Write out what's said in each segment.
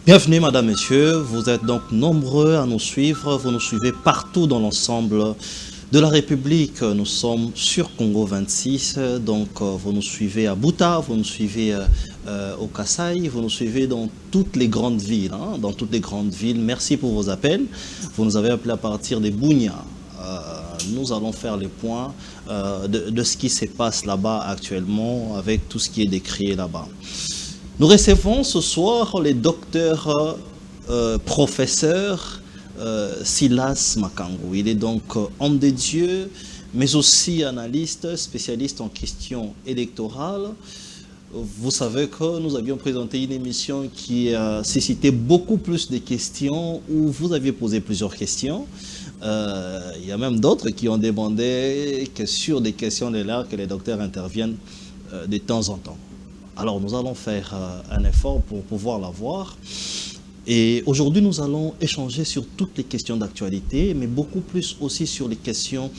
Bienvenue, madame, messieurs. Vous êtes donc nombreux à nous suivre. Vous nous suivez partout dans l'ensemble de la République. Nous sommes sur Congo 26. Donc, vous nous suivez à Buta, vous nous suivez au Kasaï, vous nous suivez dans toutes les grandes villes. Dans toutes les grandes villes. Merci pour vos appels. Vous nous avez appelé à partir des Bunia. Nous allons faire les points de ce qui se passe là-bas actuellement avec tout ce qui est décrit là-bas. Nous recevons ce soir les docteurs professeurs Silas Makangu. Il est donc homme de Dieu, mais aussi analyste, spécialiste en questions électorales. Vous savez que nous avions présenté une émission qui suscitait beaucoup plus de questions, où vous aviez posé plusieurs questions. Il y a même d'autres qui ont demandé que sur des questions de l'art, que les docteurs interviennent de temps en temps. Alors nous allons faire un effort pour pouvoir l'avoir. Et aujourd'hui nous allons échanger sur toutes les questions d'actualité, mais beaucoup plus aussi sur les questions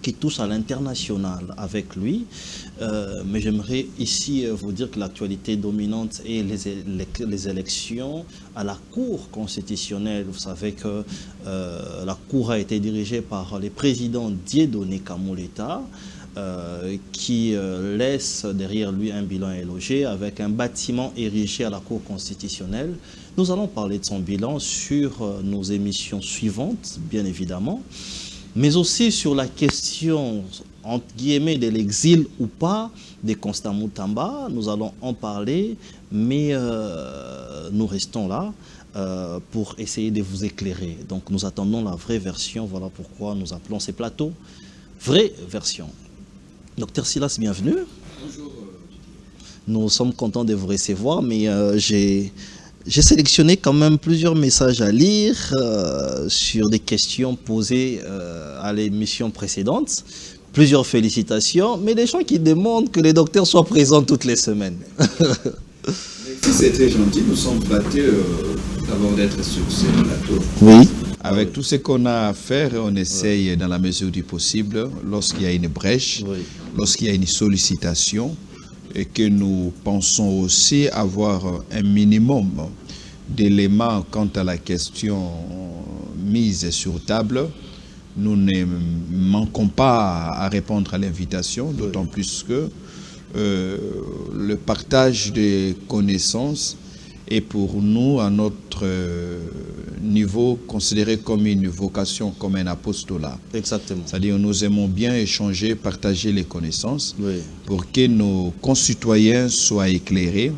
qui touchent à l'international avec lui. Mais j'aimerais ici vous dire que l'actualité dominante est les élections à la Cour constitutionnelle. Vous savez que la Cour a été dirigée par le président Dieudonné Kamoleta, qui laisse derrière lui un bilan élogé avec un bâtiment érigé à la Cour constitutionnelle. Nous allons parler de son bilan sur nos émissions suivantes, bien évidemment, mais aussi sur la question, entre guillemets, de l'exil ou pas de Constant Moutamba. Nous allons en parler, mais nous restons là pour essayer de vous éclairer. Donc nous attendons la vraie version, voilà pourquoi nous appelons ces plateaux vraie version. Docteur Silas, bienvenue. Bonjour. Nous sommes contents de vous recevoir, mais j'ai sélectionné quand même plusieurs messages à lire sur des questions posées à l'émission précédente. Plusieurs félicitations, mais des gens qui demandent que les docteurs soient présents toutes les semaines. C'est très gentil, nous sommes battus d'abord d'être sur ce plateau. Oui. Avec tout ce qu'on a à faire, on essaye dans la mesure du possible, lorsqu'il y a une brèche, lorsqu'il y a une sollicitation, et que nous pensons aussi avoir un minimum d'éléments quant à la question mise sur table. Nous ne manquons pas à répondre à l'invitation, d'autant plus que le partage des connaissances est pour nous, à notre niveau, considéré comme une vocation, comme un apostolat. Exactement. C'est-à-dire nous aimons bien échanger, partager les connaissances pour que nos concitoyens soient éclairés.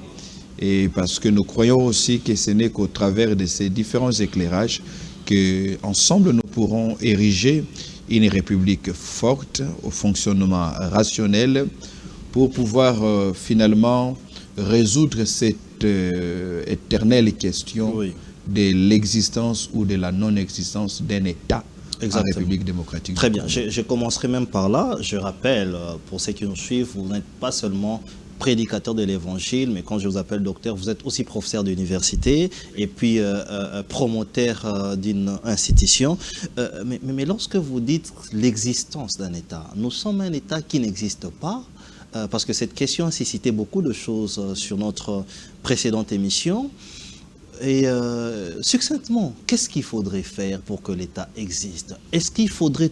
Et parce que nous croyons aussi que ce n'est qu'au travers de ces différents éclairages qu'ensemble nous pourrons ériger une république forte, au fonctionnement rationnel, pour pouvoir finalement résoudre cette éternelle question de l'existence ou de la non-existence d'un État en République démocratique. Très bien, je commencerai même par là. Je rappelle, pour ceux qui nous suivent, vous n'êtes pas seulement prédicateur de l'évangile, mais quand je vous appelle docteur, vous êtes aussi professeur d'université et puis promoteur d'une institution. Mais lorsque vous dites l'existence d'un État, nous sommes un État qui n'existe pas, parce que cette question a suscité beaucoup de choses sur notre précédente émission. Et succinctement, qu'est-ce qu'il faudrait faire pour que l'État existe? Est-ce qu'il faudrait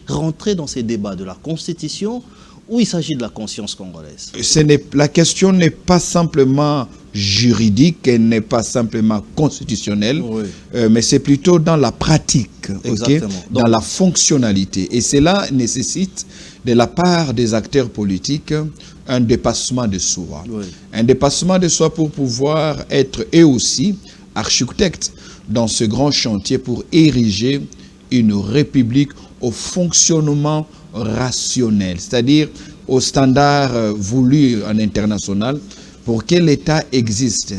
rentrer dans ces débats de la Constitution, ou il s'agit de la conscience congolaise? La question n'est pas simplement juridique, elle n'est pas simplement constitutionnelle, mais c'est plutôt dans la pratique, dans la fonctionnalité. Et cela nécessite de la part des acteurs politiques un dépassement de soi. Un dépassement de soi pour pouvoir être eux aussi architectes dans ce grand chantier pour ériger une république au fonctionnement rationnel, c'est-à-dire au standard voulu en international pour que l'État existe.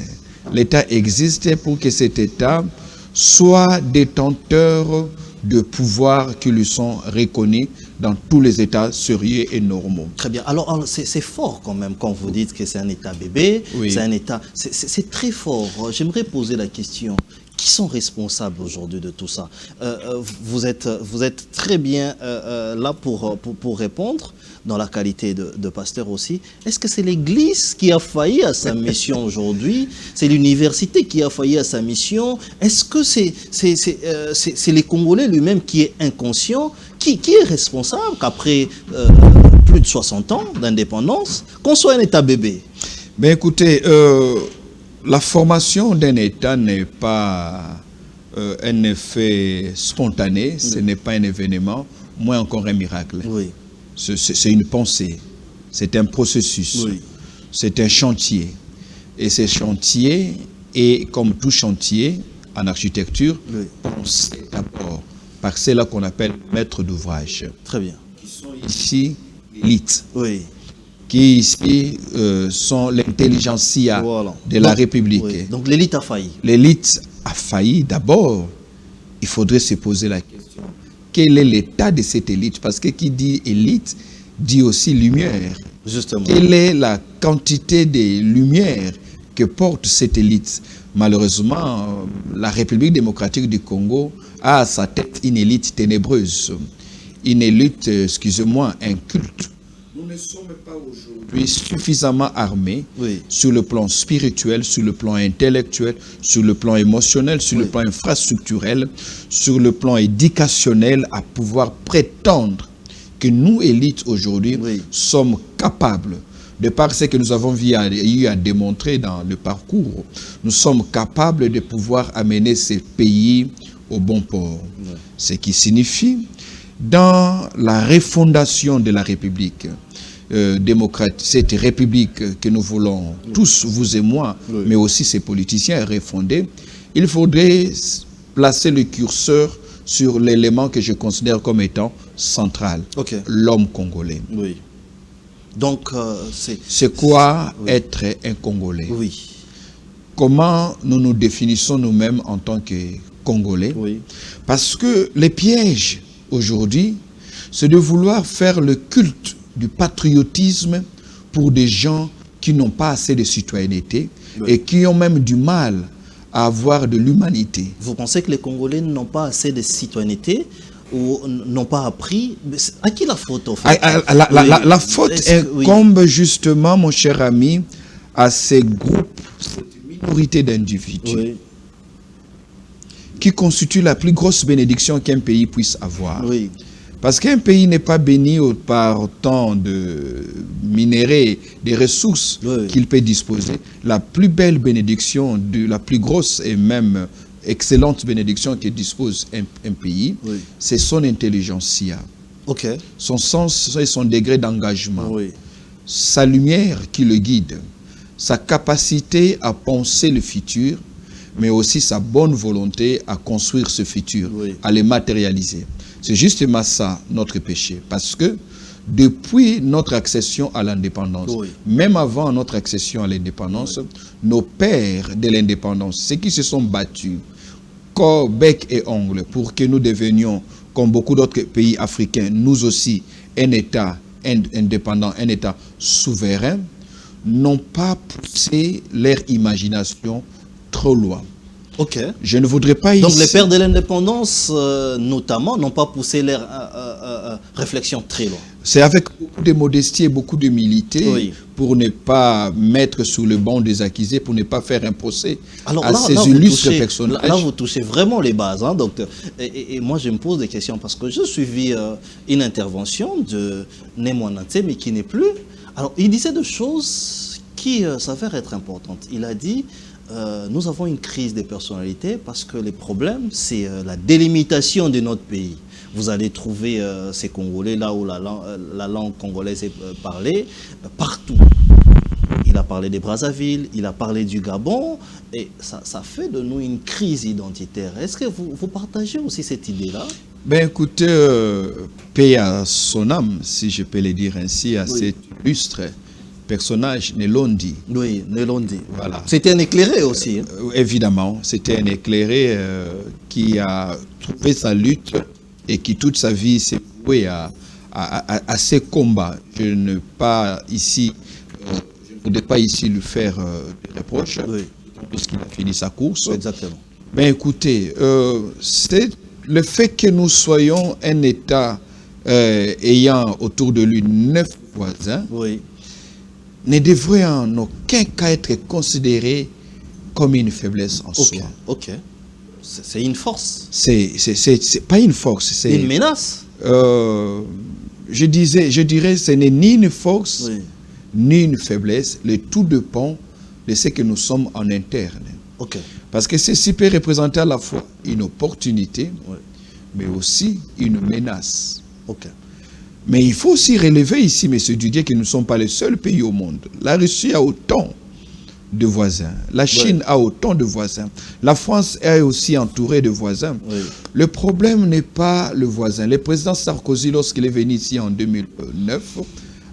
L'État existe pour que cet État soit détenteur de pouvoirs qui lui sont reconnus dans tous les États sérieux et normaux. Très bien. Alors c'est fort quand même quand vous dites que c'est un État bébé, c'est un État... C'est très fort. J'aimerais poser la question. qui sont responsables aujourd'hui de tout ça? Vous êtes très bien là pour répondre, dans la qualité de pasteur aussi. Est-ce que c'est l'Église qui a failli à sa mission aujourd'hui? C'est l'université qui a failli à sa mission? Est-ce que c'est les Congolais lui-même qui est inconscient? Qui est responsable qu'après plus de 60 ans d'indépendance, qu'on soit un État bébé? Ben écoutez, la formation d'un État n'est pas un effet spontané, ce n'est pas un événement, moins encore un miracle. Oui. C'est une pensée, c'est un processus, oui. C'est un chantier. Et ce chantier est, comme tout chantier en architecture, oui. Pensé d'abord par ceux-là qu'on appelle maîtres d'ouvrage. Très bien. Qui sont ici l'élite. Oui. Qui ici sont l'intelligentsia voilà. de la République. Oui. Donc l'élite a failli. L'élite a failli. D'abord, il faudrait se poser la question. Quel est l'état de cette élite? Parce que qui dit élite dit aussi lumière. Justement. Quelle est la quantité de lumière que porte cette élite? Malheureusement, la République démocratique du Congo a à sa tête une élite ténébreuse. Une élite, excusez-moi, inculte. Nous ne sommes pas aujourd'hui suffisamment armés oui. Sur le plan spirituel, sur le plan intellectuel, sur le plan émotionnel, sur oui. Le plan infrastructurel, sur le plan éducationnel à pouvoir prétendre que nous, élites aujourd'hui, oui. Sommes capables, de par ce que nous avons eu à démontrer dans le parcours, nous sommes capables de pouvoir amener ces pays au bon port. Oui. Ce qui signifie, dans la refondation de la République démocratique, cette République que nous voulons tous, vous et moi, oui. Mais aussi ces politiciens refonder, il faudrait placer le curseur sur l'élément que je considère comme étant central, okay. L'homme congolais. Oui. Donc, c'est quoi oui. Être un Congolais? Oui. Comment nous nous définissons nous-mêmes en tant que Congolais? Oui. Parce que les pièges aujourd'hui, c'est de vouloir faire le culte du patriotisme pour des gens qui n'ont pas assez de citoyenneté oui. Et qui ont même du mal à avoir de l'humanité. Vous pensez que les Congolais n'ont pas assez de citoyenneté ou n'ont pas appris? À qui la faute au fait? La faute incombe oui. Justement, mon cher ami, à ces groupes, cette minorité d'individus oui. Qui constituent la plus grosse bénédiction qu'un pays puisse avoir. Oui. Parce qu'un pays n'est pas béni par tant de minéraux, des ressources oui. Qu'il peut disposer. La plus belle bénédiction, la plus grosse et même excellente bénédiction que dispose un pays, oui. C'est son intelligentsia, okay. Son sens et son degré d'engagement, oui. Sa lumière qui le guide, sa capacité à penser le futur, mais aussi sa bonne volonté à construire ce futur, oui. À le matérialiser. C'est justement ça notre péché, parce que depuis notre accession à l'indépendance, oui. Même avant notre accession à l'indépendance, oui. Nos pères de l'indépendance, ceux qui se sont battus, corps, bec et ongles, pour que nous devenions, comme beaucoup d'autres pays africains, nous aussi, un État indépendant, un État souverain, n'ont pas poussé leur imagination trop loin. Ok. Je ne voudrais pas Donc ici... les pères de l'indépendance, notamment, n'ont pas poussé leur réflexion très loin. C'est avec beaucoup de modestie et beaucoup d'humilité, oui. Pour ne pas mettre sous le banc des accusés, pour ne pas faire un procès à ces illustres personnages. Là, vous touchez vraiment les bases, hein, docteur. Et moi, je me pose des questions parce que j'ai suivi une intervention de Némoananté, mais qui n'est plus. Alors, il disait des choses qui s'avèrent être importantes. Il a dit... nous avons une crise des personnalités parce que les problèmes, c'est la délimitation de notre pays. Vous allez trouver ces Congolais là où la langue congolaise est parlée, partout. Il a parlé des Brazzaville, il a parlé du Gabon, et ça fait de nous une crise identitaire. Est-ce que vous partagez aussi cette idée-là? Ben écoutez, paix à son âme, si je peux le dire ainsi, à oui. Cet illustre personnage, Nelondi. Oui, Nelondi. Voilà. C'était un éclairé aussi. Hein? Évidemment, c'était un éclairé qui a trouvé sa lutte et qui toute sa vie s'est voué à ces combats. Je ne voudrais pas ici lui faire des reproches, oui. Puisqu'il a fini sa course. Exactement. Ben écoutez, c'est le fait que nous soyons un État ayant autour de lui 9 voisins, oui, ne devrait en aucun cas être considéré comme une faiblesse en soi. Ok. C'est une force. C'est pas une force, c'est une menace. Je dirais, ce n'est ni une force, Oui. ni une faiblesse. Le tout dépend de ce que nous sommes en interne. Ok. Parce que ceci peut représenter à la fois une opportunité, Oui. mais aussi une menace. Ok. Mais il faut aussi relever ici, M. Dudier, que nous ne sommes pas les seuls pays au monde. La Russie a autant de voisins. La Chine a autant de voisins. La France est aussi entourée de voisins. Oui. Le problème n'est pas le voisin. Le président Sarkozy, lorsqu'il est venu ici en 2009,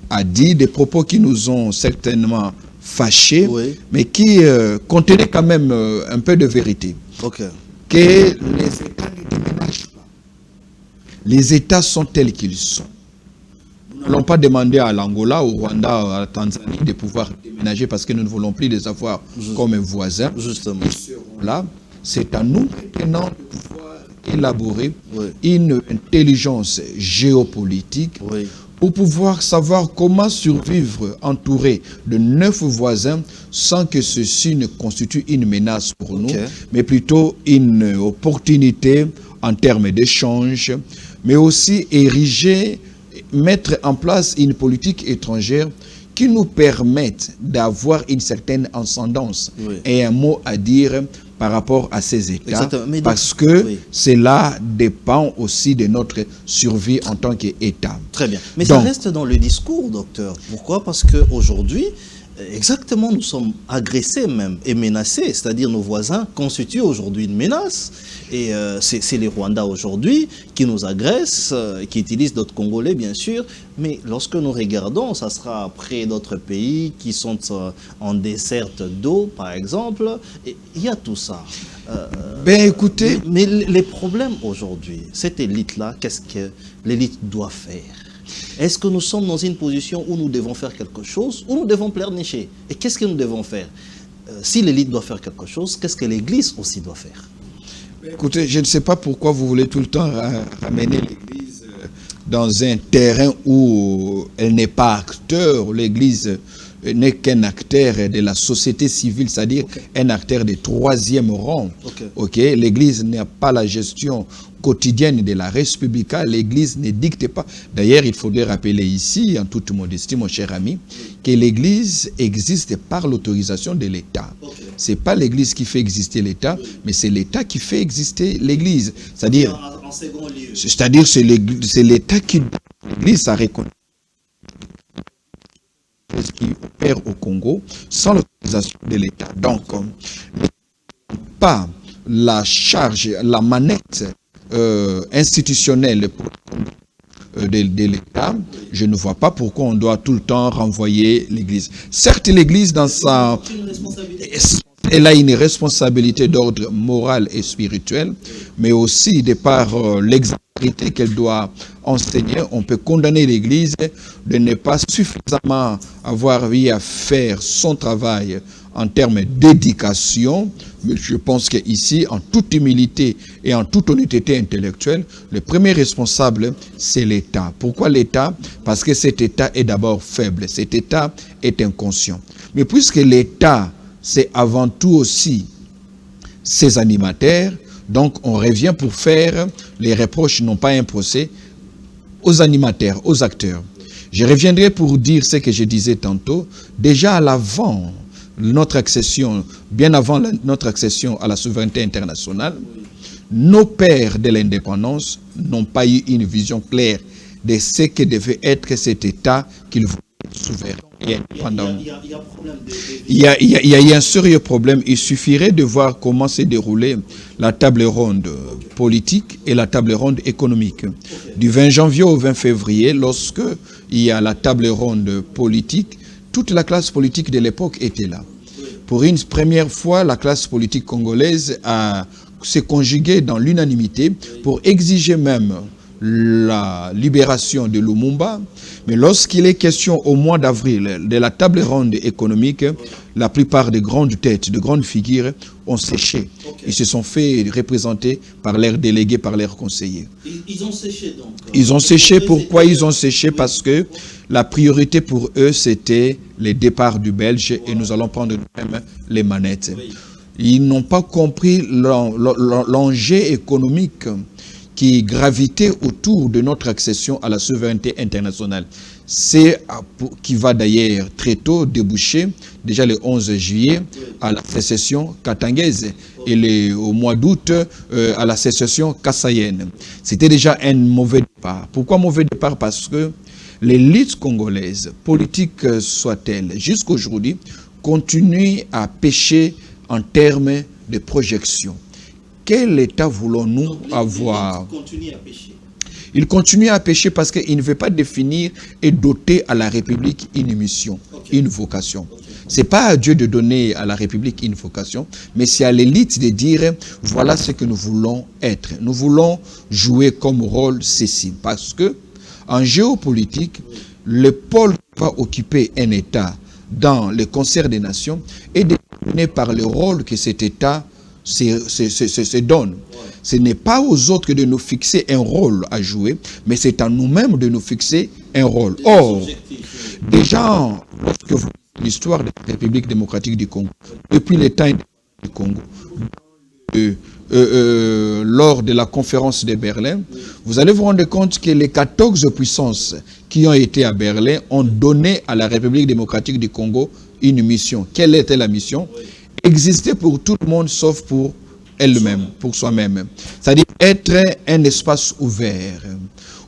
a dit des propos qui nous ont certainement fâchés, Oui. mais qui contenaient quand même un peu de vérité. Ok. Que les États ne déménagent pas. Les États sont tels qu'ils sont. Nous n'allons pas demander à l'Angola, au Rwanda, à la Tanzanie de pouvoir déménager parce que nous ne voulons plus les avoir comme voisins. Justement. Ils seront là. C'est à nous maintenant de pouvoir élaborer Oui. une intelligence géopolitique Oui. pour pouvoir savoir comment survivre entouré de 9 voisins sans que ceci ne constitue une menace pour nous, mais plutôt une opportunité en termes d'échange, mais aussi mettre en place une politique étrangère qui nous permette d'avoir une certaine ascendance et un mot à dire par rapport à ces États, parce que cela dépend aussi de notre survie en tant qu'État. Très bien. Mais ça reste dans le discours, docteur. Pourquoi? Parce qu'aujourd'hui, exactement, nous sommes agressés même et menacés, c'est-à-dire nos voisins constituent aujourd'hui une menace. Et c'est les Rwandais aujourd'hui qui nous agressent, qui utilisent d'autres Congolais, bien sûr. Mais lorsque nous regardons, ça sera après d'autres pays qui sont en desserte d'eau, par exemple. Et il y a tout ça. Ben écoutez... Mais les problèmes aujourd'hui, cette élite-là, qu'est-ce que l'élite doit faire? Est-ce que nous sommes dans une position où nous devons faire quelque chose, ou nous devons pleurnicher? Et qu'est-ce que nous devons faire? Si l'élite doit faire quelque chose, qu'est-ce que l'Église aussi doit faire? Écoutez, je ne sais pas pourquoi vous voulez tout le temps ramener l'Église dans un terrain où elle n'est pas acteur. L'Église n'est qu'un acteur de la société civile, c'est-à-dire un acteur de 3e rang. L'Église n'a pas la gestion quotidienne de la Res Publica. L'Église ne dicte pas. D'ailleurs, il faudrait rappeler ici, en toute modestie, mon cher ami, que l'Église existe par l'autorisation de l'État. Ce n'est pas l'Église qui fait exister l'État, mais c'est l'État qui fait exister l'Église. C'est-à-dire, c'est l'État qui... L'Église, ça reconnaît qui opère au Congo sans l'autorisation de l'État. Donc, pas la charge, la manette institutionnelle de l'État, je ne vois pas pourquoi on doit tout le temps renvoyer l'Église. Certes, l'Église, dans sa... Elle a une responsabilité d'ordre moral et spirituel, mais aussi de par l'exemplarité qu'elle doit enseigner, on peut condamner l'Église de ne pas suffisamment avoir eu à faire son travail en termes d'éducation. Mais je pense qu'ici, en toute humilité et en toute honnêteté intellectuelle, le premier responsable, c'est l'État. Pourquoi l'État? Parce que cet État est d'abord faible, cet État est inconscient. Mais puisque l'État, c'est avant tout aussi ses animateurs, donc on revient pour faire les reproches, non pas un procès, aux animateurs, aux acteurs. Je reviendrai pour dire ce que je disais tantôt. Déjà à l'avant, notre accession, bien avant notre accession à la souveraineté internationale, nos pères de l'indépendance n'ont pas eu une vision claire de ce que devait être cet État qu'ils voulaient souverain et indépendant. Il y a un sérieux problème. Il suffirait de voir comment s'est déroulée la table ronde politique et la table ronde économique. Du 20 janvier au 20 février, lorsque il y a la table ronde politique, toute la classe politique de l'époque était là. Pour une première fois, la classe politique congolaise s'est conjuguée dans l'unanimité pour exiger même la libération de Lumumba, mais lorsqu'il est question au mois d'avril de la table ronde économique, la plupart des grandes têtes, de grandes figures ont séché. Ils se sont fait représenter par leurs délégués, par leurs conseillers. Ils ont séché donc. Ils ont séché. Pourquoi ils ont séché? Parce que la priorité pour eux, c'était les départs du Belge et nous allons prendre nous-mêmes les manettes. Ils n'ont pas compris l'enjeu économique qui gravitait autour de notre accession à la souveraineté internationale. C'est qui va d'ailleurs très tôt déboucher, déjà le 11 juillet, à la sécession katangaise et au mois d'août à la sécession kassaïenne. C'était déjà un mauvais départ. Pourquoi mauvais départ? Parce que l'élite congolaise, politique soit-elle, jusqu'aujourd'hui, continue à pêcher en termes de projection. Quel État voulons-nous avoir? Il continue à pécher parce qu'il ne veut pas définir et doter à la République une mission, une vocation. Ce n'est pas à Dieu de donner à la République une vocation, mais c'est à l'élite de dire, voilà ce que nous voulons être. Nous voulons jouer comme rôle ceci. Parce que en géopolitique, le pôle qui va occuper un État dans le concert des nations est déterminé par le rôle que cet État se donne. Ce n'est pas aux autres de nous fixer un rôle à jouer, mais c'est à nous-mêmes de nous fixer un rôle. Or, déjà, lorsque vous l'histoire de la République démocratique du Congo, depuis les temps du Congo, lors de la conférence de Berlin, vous allez vous rendre compte que les 14 puissances qui ont été à Berlin ont donné à la République démocratique du Congo une mission. Quelle était la mission? Exister pour tout le monde sauf pour elle-même, pour soi-même. C'est-à-dire être un espace ouvert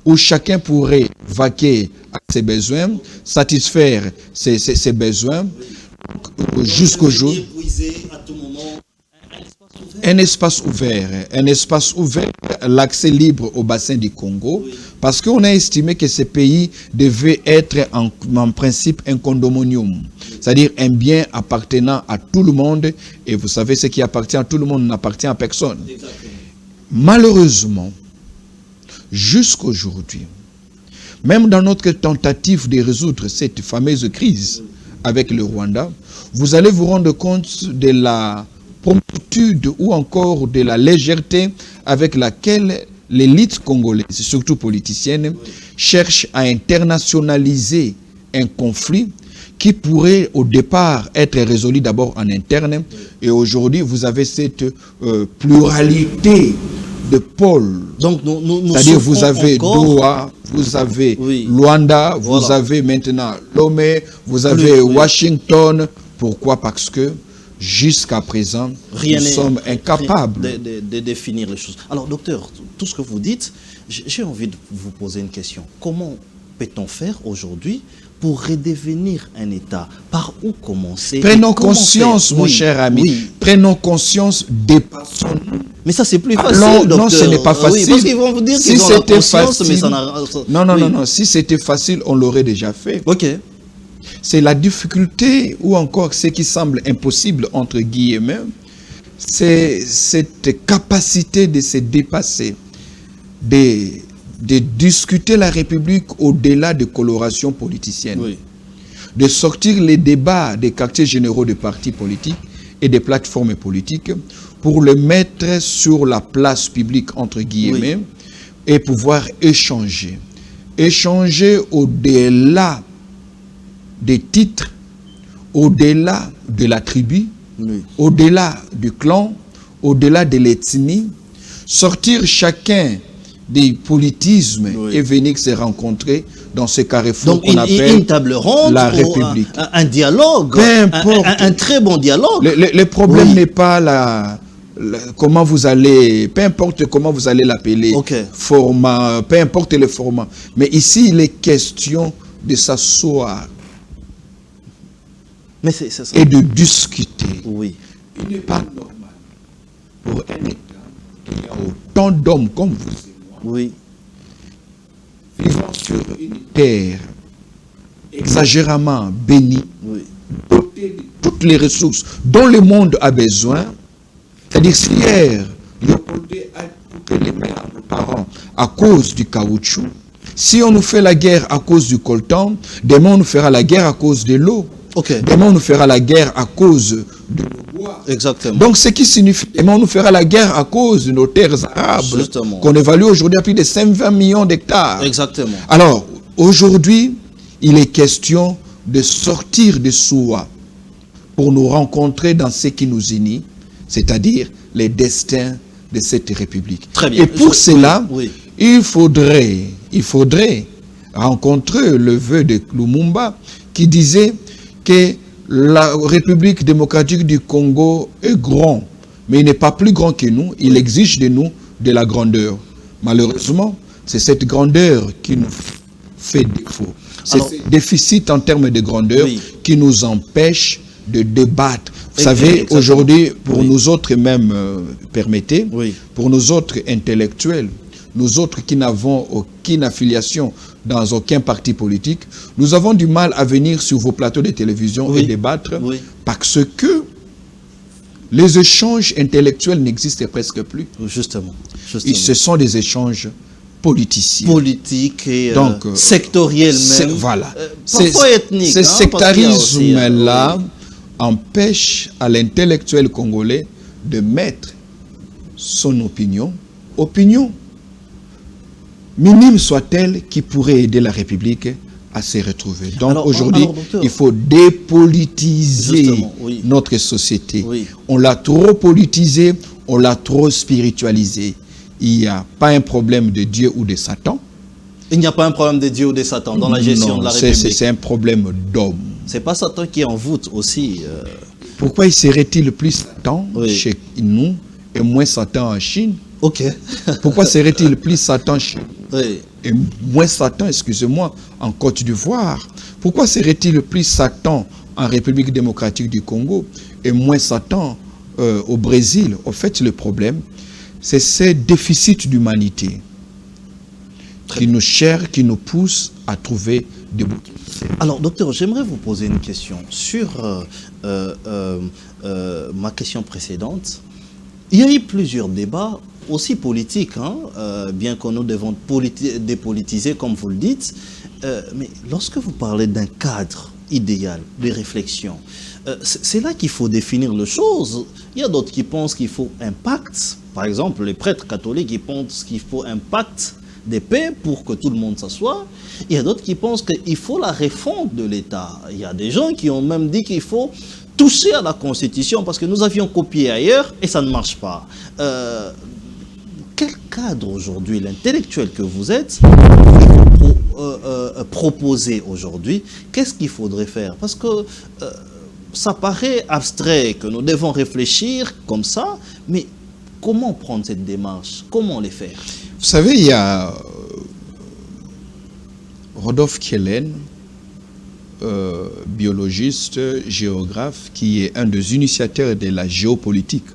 où chacun pourrait vaquer à ses besoins, satisfaire ses besoins jusqu'au jour. Un espace ouvert, l'accès libre au bassin du Congo, parce qu'on a estimé que ce pays devait être en principe un condominium, c'est-à-dire un bien appartenant à tout le monde, et vous savez, ce qui appartient à tout le monde n'appartient à personne. Malheureusement, jusqu'aujourd'hui, même dans notre tentative de résoudre cette fameuse crise avec le Rwanda, vous allez vous rendre compte de la promptitude ou encore de la légèreté avec laquelle l'élite congolaise, surtout politicienne, cherche à internationaliser un conflit qui pourrait au départ être résolu d'abord en interne. Et aujourd'hui, vous avez cette pluralité de pôles. Donc, nous c'est-à-dire vous avez Doha, vous avez Luanda, vous avez maintenant Lomé, vous avez Washington. Pourquoi? Parce que jusqu'à présent, nous sommes incapables de définir les choses. Alors, docteur, tout ce que vous dites, j'ai envie de vous poser une question. Comment peut-on faire aujourd'hui pour redevenir un État? Par où commencer? Prenons conscience, mon cher ami. Prenons conscience des personnes. Mais ça, c'est plus facile, docteur. Non, ce n'est pas facile. Parce qu'ils vont vous dire si qu'ils ont la conscience, facile, mais ça n'a... Non. Si c'était facile, on l'aurait déjà fait. Ok. C'est la difficulté ou encore ce qui semble impossible, entre guillemets, c'est cette capacité de se dépasser, de discuter la République au-delà de colorations politiciennes, de sortir les débats des quartiers généraux des partis politiques et des plateformes politiques pour le mettre sur la place publique, entre guillemets, et pouvoir échanger. Échanger au-delà des titres, au-delà de la tribu, au-delà du clan, au-delà de l'ethnie, sortir chacun des politismes et venir se rencontrer dans ce carrefour qu'on appelle une table ronde, la République. Un dialogue, un très bon dialogue. Le problème n'est pas comment vous allez, peu importe comment vous allez l'appeler, format, peu importe le format. Mais ici, il est question de s'asseoir et de discuter. Il n'est pas normal pour un État qui a autant d'hommes comme vous et moi, vivant sur une terre exagérément bénie, dotée de toutes les ressources dont le monde a besoin. C'est-à-dire, si hier, Léopold a toutes coupé les mains à nos parents à cause du caoutchouc, si on nous fait la guerre à cause du coltan, demain on nous fera la guerre à cause de l'eau. Demain on nous fera la guerre à cause de nos bois. Exactement. Donc ce qui signifie, demain on nous fera la guerre à cause de nos terres arables, qu'on évalue aujourd'hui à plus de 5-20 millions d'hectares. Exactement. Alors, aujourd'hui, il est question de sortir de soi pour nous rencontrer dans ce qui nous unit, c'est-à-dire les destins de cette République. Très bien. Et pour cela, il faudrait rencontrer le vœu de Lumumba qui disait que la République démocratique du Congo est grand, mais il n'est pas plus grand que nous, il exige de nous de la grandeur. Malheureusement, c'est cette grandeur qui nous fait défaut. C'est ce déficit en termes de grandeur qui nous empêche de débattre. Vous savez, aujourd'hui, pour nous autres même, permettez, pour nous autres intellectuels, nous autres qui n'avons aucune affiliation dans aucun parti politique, nous avons du mal à venir sur vos plateaux de télévision et débattre parce que les échanges intellectuels n'existent presque plus. Justement. Ce sont des échanges politiciens. Politiques et donc, sectoriels même. Voilà. Parfois ethniques. Ce sectarisme-là empêche à l'intellectuel congolais de mettre son opinion, minime soit-elle, qui pourrait aider la République à se retrouver. Donc aujourd'hui, il faut dépolitiser notre société. On l'a trop politisée, on l'a trop spiritualisée. Il n'y a pas un problème de Dieu ou de Satan. Il n'y a pas un problème de Dieu ou de Satan dans la gestion de la République. C'est un problème d'homme. C'est pas Satan qui envoûte aussi. Pourquoi il serait-il plus Satan chez nous et moins Satan en Chine? Pourquoi serait-il plus Satan chez nous et moins Satan, excusez-moi, en Côte d'Ivoire? Pourquoi serait-il plus Satan en République démocratique du Congo et moins Satan au Brésil? En fait, le problème, c'est ce déficit d'humanité qui nous cherche, qui nous pousse à trouver des bouquets. Alors, docteur, j'aimerais vous poser une question sur ma question précédente. Il y a eu plusieurs débats, aussi politiques, bien que nous devons dépolitiser, comme vous le dites. Mais lorsque vous parlez d'un cadre idéal de réflexion, c'est là qu'il faut définir les choses. Il y a d'autres qui pensent qu'il faut un pacte. Par exemple, les prêtres catholiques qui pensent qu'il faut un pacte de paix pour que tout le monde s'assoie. Il y a d'autres qui pensent qu'il faut la refonte de l'État. Il y a des gens qui ont même dit qu'il faut toucher à la Constitution parce que nous avions copié ailleurs et ça ne marche pas. Quel cadre aujourd'hui, l'intellectuel que vous êtes, proposer aujourd'hui? Qu'est-ce qu'il faudrait faire? Parce que ça paraît abstrait que nous devons réfléchir comme ça, mais comment prendre cette démarche? Comment les faire? Vous savez, il y a Rodolphe Kellen, biologiste, géographe, qui est un des initiateurs de la géopolitique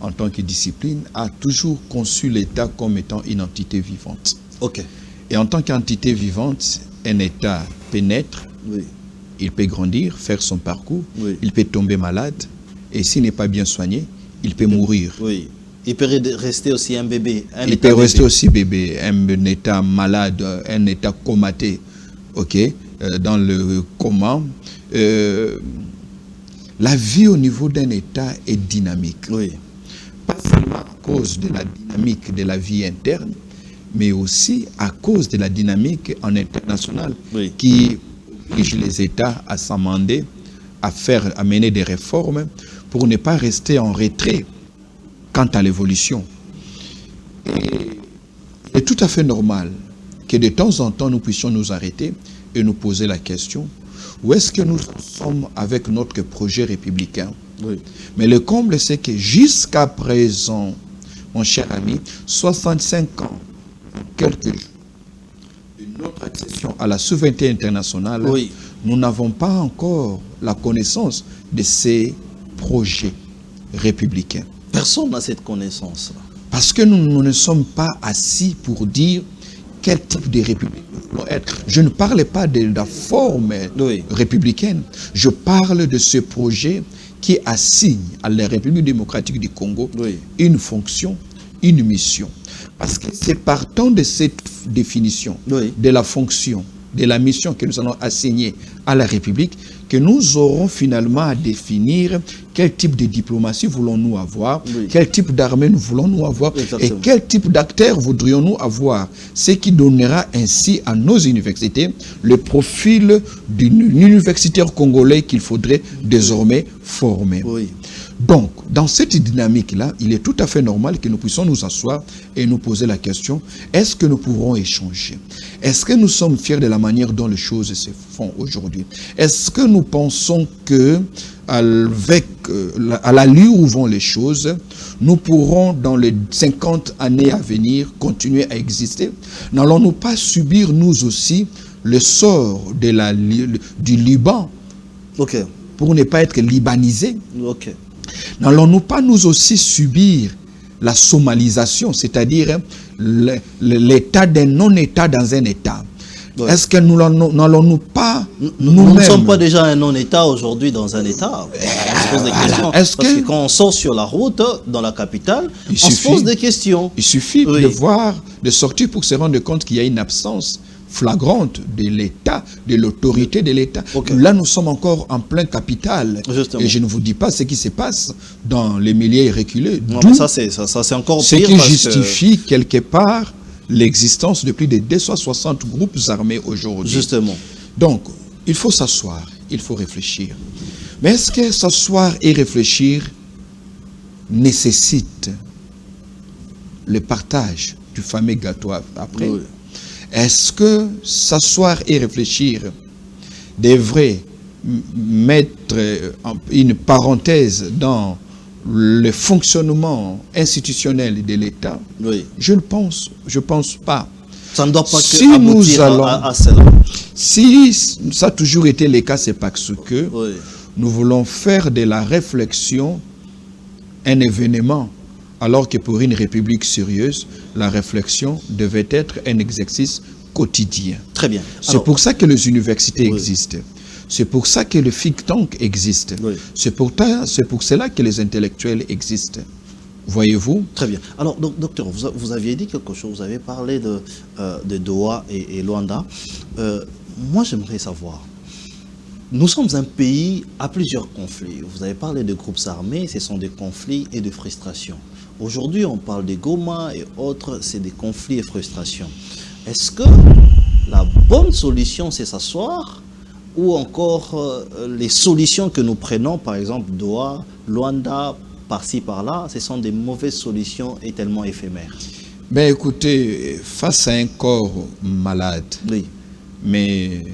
en tant que discipline, a toujours conçu l'État comme étant une entité vivante. Et en tant qu'entité vivante, un État peut naître, il peut grandir, faire son parcours, il peut tomber malade, et s'il n'est pas bien soigné, il peut mourir. Il peut rester aussi un bébé. Il peut rester aussi bébé, un état malade, un état comaté, dans le coma. La vie au niveau d'un état est dynamique. Pas seulement à cause de la dynamique de la vie interne, mais aussi à cause de la dynamique en international qui oblige les États à s'amender, à mener des réformes pour ne pas rester en retrait quant à l'évolution. Il est tout à fait normal que de temps en temps nous puissions nous arrêter et nous poser la question: où est-ce que nous sommes avec notre projet républicain? Mais le comble, c'est que jusqu'à présent, mon cher ami, 65 ans, quelques jours de notre accession à la souveraineté internationale, nous n'avons pas encore la connaissance de ces projets républicains. Personne n'a cette connaissance. Parce que nous ne sommes pas assis pour dire quel type de république nous voulons être. Je ne parle pas de la forme républicaine. Je parle de ce projet qui assigne à la République démocratique du Congo une fonction, une mission. Parce que c'est partant de cette définition de la fonction, de la mission que nous allons assigner à la République, que nous aurons finalement à définir quel type de diplomatie voulons-nous avoir, quel type d'armée nous voulons-nous avoir, et quel type d'acteurs voudrions-nous avoir. Ce qui donnera ainsi à nos universités le profil d'un universitaire congolais qu'il faudrait désormais former. Donc, dans cette dynamique-là, il est tout à fait normal que nous puissions nous asseoir et nous poser la question, est-ce que nous pourrons échanger? Est-ce que nous sommes fiers de la manière dont les choses se font aujourd'hui? Est-ce que nous pensons que, avec à l'allure où vont les choses, nous pourrons, dans les 50 années à venir, continuer à exister? N'allons-nous pas subir, nous aussi, le sort du Liban pour ne pas être libanisés? N'allons-nous pas nous aussi subir la somalisation, c'est-à-dire l'état d'un non-état dans un état? Est-ce que nous n'allons-nous pas nous ne sommes pas déjà un non-état aujourd'hui dans un état? On se pose des questions. Parce que quand on sort sur la route, dans la capitale, on se pose des questions. Il suffit de sortir pour se rendre compte qu'il y a une absence flagrante de l'État, de l'autorité de l'État. Là, nous sommes encore en plein capital. Et je ne vous dis pas ce qui se passe dans les milieux reculés. Non, mais ça, c'est encore pire. Ce qui justifie quelque part l'existence de plus de 260 groupes armés aujourd'hui. Justement. Donc, il faut s'asseoir, il faut réfléchir. Mais est-ce que s'asseoir et réfléchir nécessite le partage du fameux gâteau après? Est-ce que s'asseoir et réfléchir devrait mettre une parenthèse dans le fonctionnement institutionnel de l'État? Je ne pense pas. Ça ne doit pas aboutir à cela. Si ça a toujours été le cas, c'est parce que nous voulons faire de la réflexion un événement. Alors que pour une république sérieuse, la réflexion devait être un exercice quotidien. Très bien. C'est pour ça que les universités existent. C'est pour ça que le think tank existe. C'est pour cela que les intellectuels existent. Voyez-vous? Très bien. Alors, docteur, vous aviez dit quelque chose. Vous avez parlé de Doha et Luanda. Moi, j'aimerais savoir. Nous sommes un pays à plusieurs conflits. Vous avez parlé de groupes armés, ce sont des conflits et de frustrations. Aujourd'hui, on parle de Goma et autres, c'est des conflits et frustrations. Est-ce que la bonne solution, c'est s'asseoir ou encore les solutions que nous prenons, par exemple Doha, Luanda, par-ci, par-là, ce sont des mauvaises solutions et tellement éphémères? Ben écoutez, face à un corps malade, mais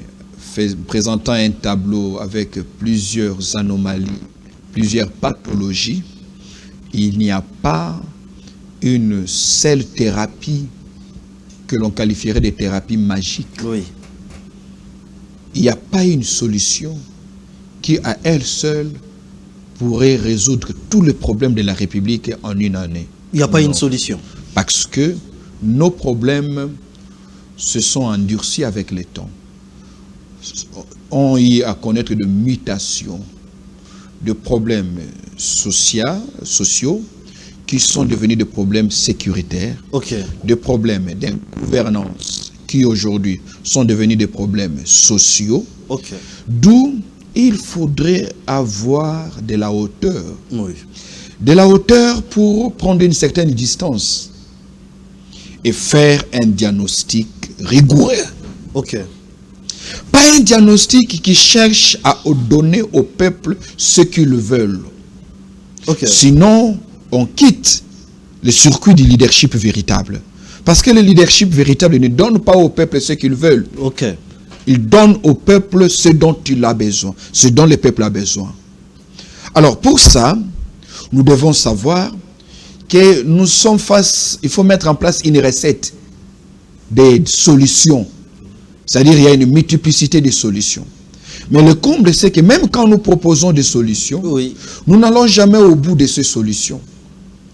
présentant un tableau avec plusieurs anomalies, plusieurs pathologies, il n'y a pas une seule thérapie que l'on qualifierait de thérapie magique. Il n'y a pas une solution qui, à elle seule, pourrait résoudre tous les problèmes de la République en une année. Il n'y a pas une solution. Parce que nos problèmes se sont endurcis avec le temps. On y a à connaître de mutations, de problèmes sociaux qui sont devenus des problèmes sécuritaires, des problèmes d'ingouvernance qui aujourd'hui sont devenus des problèmes sociaux, d'où il faudrait avoir de la hauteur. De la hauteur pour prendre une certaine distance et faire un diagnostic rigoureux. Pas un diagnostic qui cherche à donner au peuple ce qu'ils veulent. Sinon, on quitte le circuit du leadership véritable. Parce que le leadership véritable ne donne pas au peuple ce qu'il veut. Il donne au peuple ce dont il a besoin, ce dont le peuple a besoin. Alors pour ça, nous devons savoir que nous sommes face, il faut mettre en place une recette des solutions. C'est-à-dire qu'il y a une multiplicité de solutions. Mais le comble, c'est que même quand nous proposons des solutions, nous n'allons jamais au bout de ces solutions.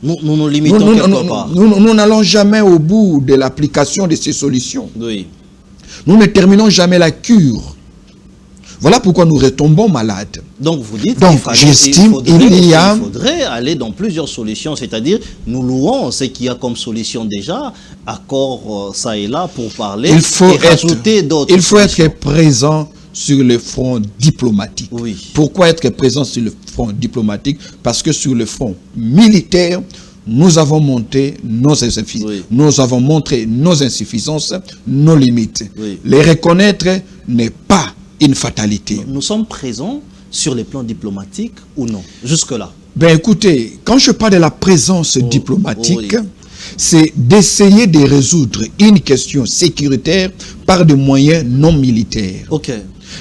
Nous nous limitons quelque part. Nous n'allons jamais au bout de l'application de ces solutions. Nous ne terminons jamais la cure. Voilà pourquoi nous retombons malades. Donc vous dites qu'il faudrait aller dans plusieurs solutions, c'est-à-dire nous louons ce qu'il y a comme solution déjà, accord ça et là pour parler et rajouter d'autres. Il faut être présent sur le front diplomatique. Oui. Pourquoi être présent sur le front diplomatique? Parce que sur le front militaire, nous avons monté nos insuffisances, oui. Nous avons montré nos insuffisances, nos limites. Oui. Les reconnaître n'est pas une fatalité. Nous sommes présents sur les plans diplomatiques ou non? Jusque-là. Ben écoutez, quand je parle de la présence diplomatique, c'est d'essayer de résoudre une question sécuritaire par des moyens non militaires. Ok.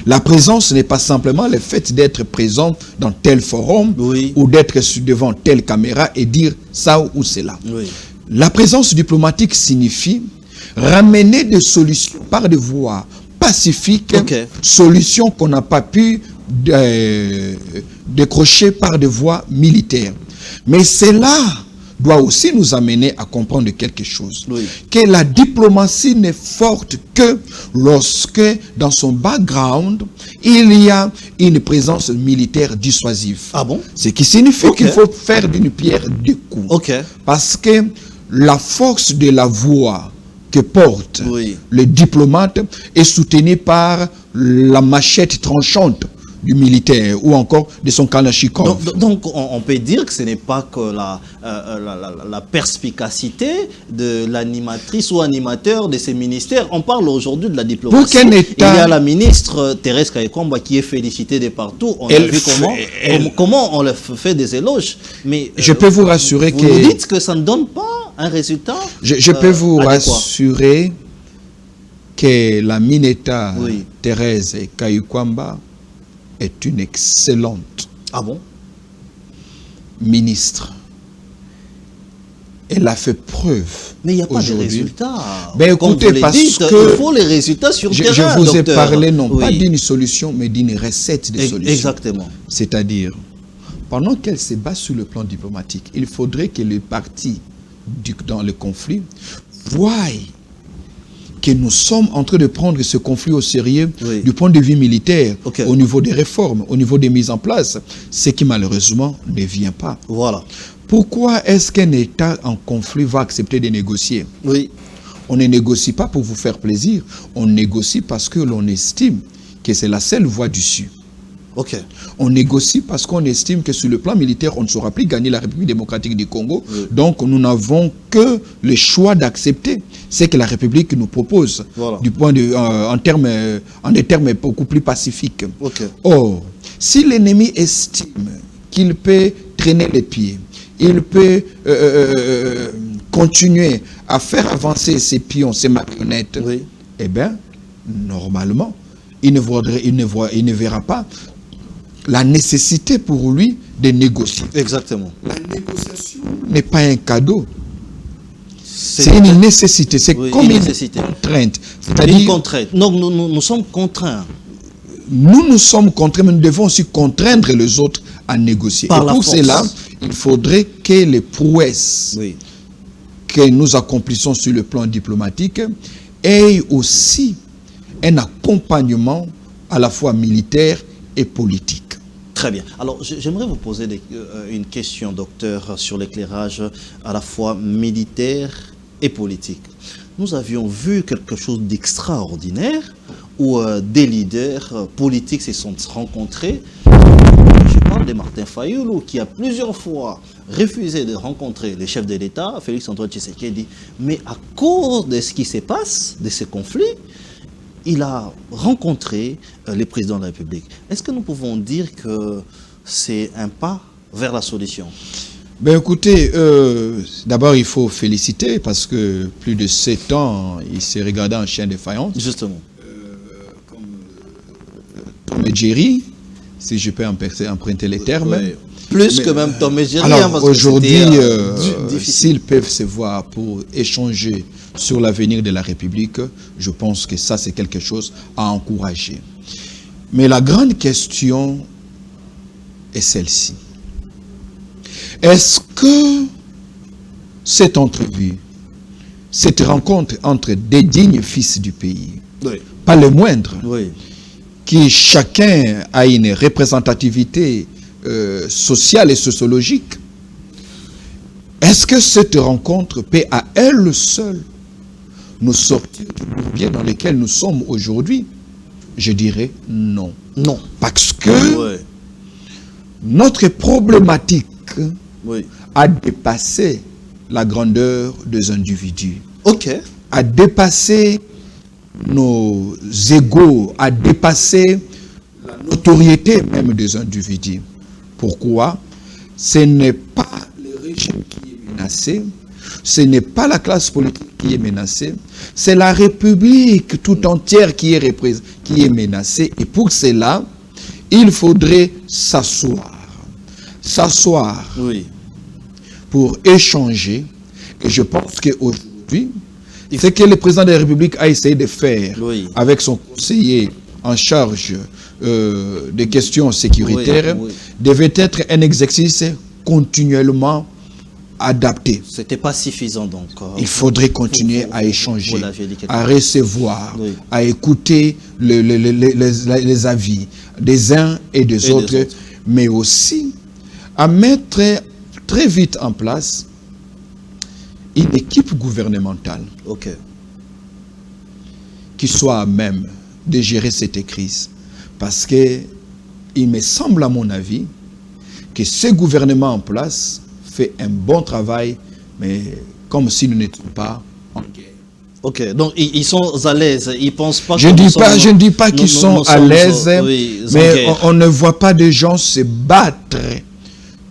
La présence n'est pas simplement le fait d'être présent dans tel forum ou d'être devant telle caméra et dire ça ou cela. Oui. La présence diplomatique signifie ramener des solutions par des voies pacifiques, solutions qu'on n'a pas pu décrocher par des voies militaires. Mais cela doit aussi nous amener à comprendre quelque chose. Oui. Que la diplomatie n'est forte que lorsque, dans son background, il y a une présence militaire dissuasive. Ah bon? Ce qui signifie qu'il faut faire d'une pierre deux coups. Parce que la force de la voix que porte le diplomate est soutenue par la machette tranchante du militaire ou encore de son kalachnikov. Donc on peut dire que ce n'est pas que la perspicacité de l'animatrice ou animateur de ces ministères. On parle aujourd'hui de la diplomatie. Il y a la ministre Thérèse Kayekwamba qui est félicitée de partout. On a vu comment on leur fait des éloges. Mais je peux vous rassurer vous nous dites que ça ne donne pas un résultat. Je peux vous rassurer que la Mineta Thérèse Kayekwamba est une excellente ministre. Elle a fait preuve. Mais il n'y a pas de résultats. Ben écoutez, parce que il faut les résultats sur terrain. Je vous ai parlé non pas d'une solution, mais d'une recette de solution. Exactement. C'est-à-dire, pendant qu'elle se bat sur le plan diplomatique, il faudrait que les partis dans le conflit voient que nous sommes en train de prendre ce conflit au sérieux du point de vue militaire, au niveau des réformes, au niveau des mises en place, ce qui malheureusement ne vient pas. Voilà. Pourquoi est-ce qu'un État en conflit va accepter de négocier? On ne négocie pas pour vous faire plaisir, on négocie parce que l'on estime que c'est la seule voie d'issue. On négocie parce qu'on estime que sur le plan militaire, on ne saura plus gagner la République démocratique du Congo. Donc, nous n'avons que le choix d'accepter ce que la République nous propose, du point de, en des termes beaucoup plus pacifiques. Or, si l'ennemi estime qu'il peut traîner les pieds, il peut continuer à faire avancer ses pions, ses marionnettes, eh bien, normalement, il ne verra pas la nécessité pour lui de négocier. Exactement. La négociation n'est pas un cadeau. C'est une nécessité. C'est comme une contrainte. Une contrainte. Donc nous sommes contraints. Nous sommes contraints, mais nous devons aussi contraindre les autres à négocier. Et pour cela, il faudrait que les prouesses que nous accomplissons sur le plan diplomatique aient aussi un accompagnement à la fois militaire et politique. Très bien. Alors, j'aimerais vous poser une question, docteur, sur l'éclairage à la fois militaire et politique. Nous avions vu quelque chose d'extraordinaire où des leaders politiques se sont rencontrés. Je parle de Martin Fayulu qui a plusieurs fois refusé de rencontrer le chef de l'État, Félix-Antoine Tshisekedi. Mais à cause de ce qui se passe, de ces conflits, il a rencontré le président de la République. Est-ce que nous pouvons dire que c'est un pas vers la solution? Ben écoutez, d'abord il faut féliciter parce que plus de 7 ans, il s'est regardé en chien de faïence. Justement. Tom et Jerry, si je peux emprunter les termes. Plus que même Tom et Jerry. Alors aujourd'hui, s'ils peuvent se voir pour échanger sur l'avenir de la République, je pense que ça c'est quelque chose à encourager. Mais la grande question est celle-ci. Est-ce que cette entrevue, cette rencontre entre des dignes fils du pays, pas le moindre, qui chacun a une représentativité sociale et sociologique, est-ce que cette rencontre peut à elle seule nous sortir du bourbier dans lequel nous sommes aujourd'hui? Je dirais non. Non. Parce que notre problématique a dépassé la grandeur des individus. A dépassé nos égos, a dépassé la notoriété même des individus. Pourquoi? Ce n'est pas le régime qui est menacé, ce n'est pas la classe politique qui est menacée, c'est la République tout entière qui est menacée. Et pour cela, il faudrait s'asseoir pour échanger. Et je pense qu'aujourd'hui, ce que le président de la République a essayé de faire avec son conseiller en charge des questions sécuritaires devait être un exercice continuellement adapté. C'était pas suffisant donc. Il faudrait continuer à échanger, à recevoir, à écouter les avis des uns et des autres, mais aussi à mettre très vite en place une équipe gouvernementale qui soit à même de gérer cette crise. Parce que il me semble, à mon avis, que ce gouvernement en place fait un bon travail, mais comme si nous n'étions pas en guerre. Donc ils sont à l'aise, ils pensent pas... Je ne dis pas qu'ils sont à l'aise, mais on ne voit pas des gens se battre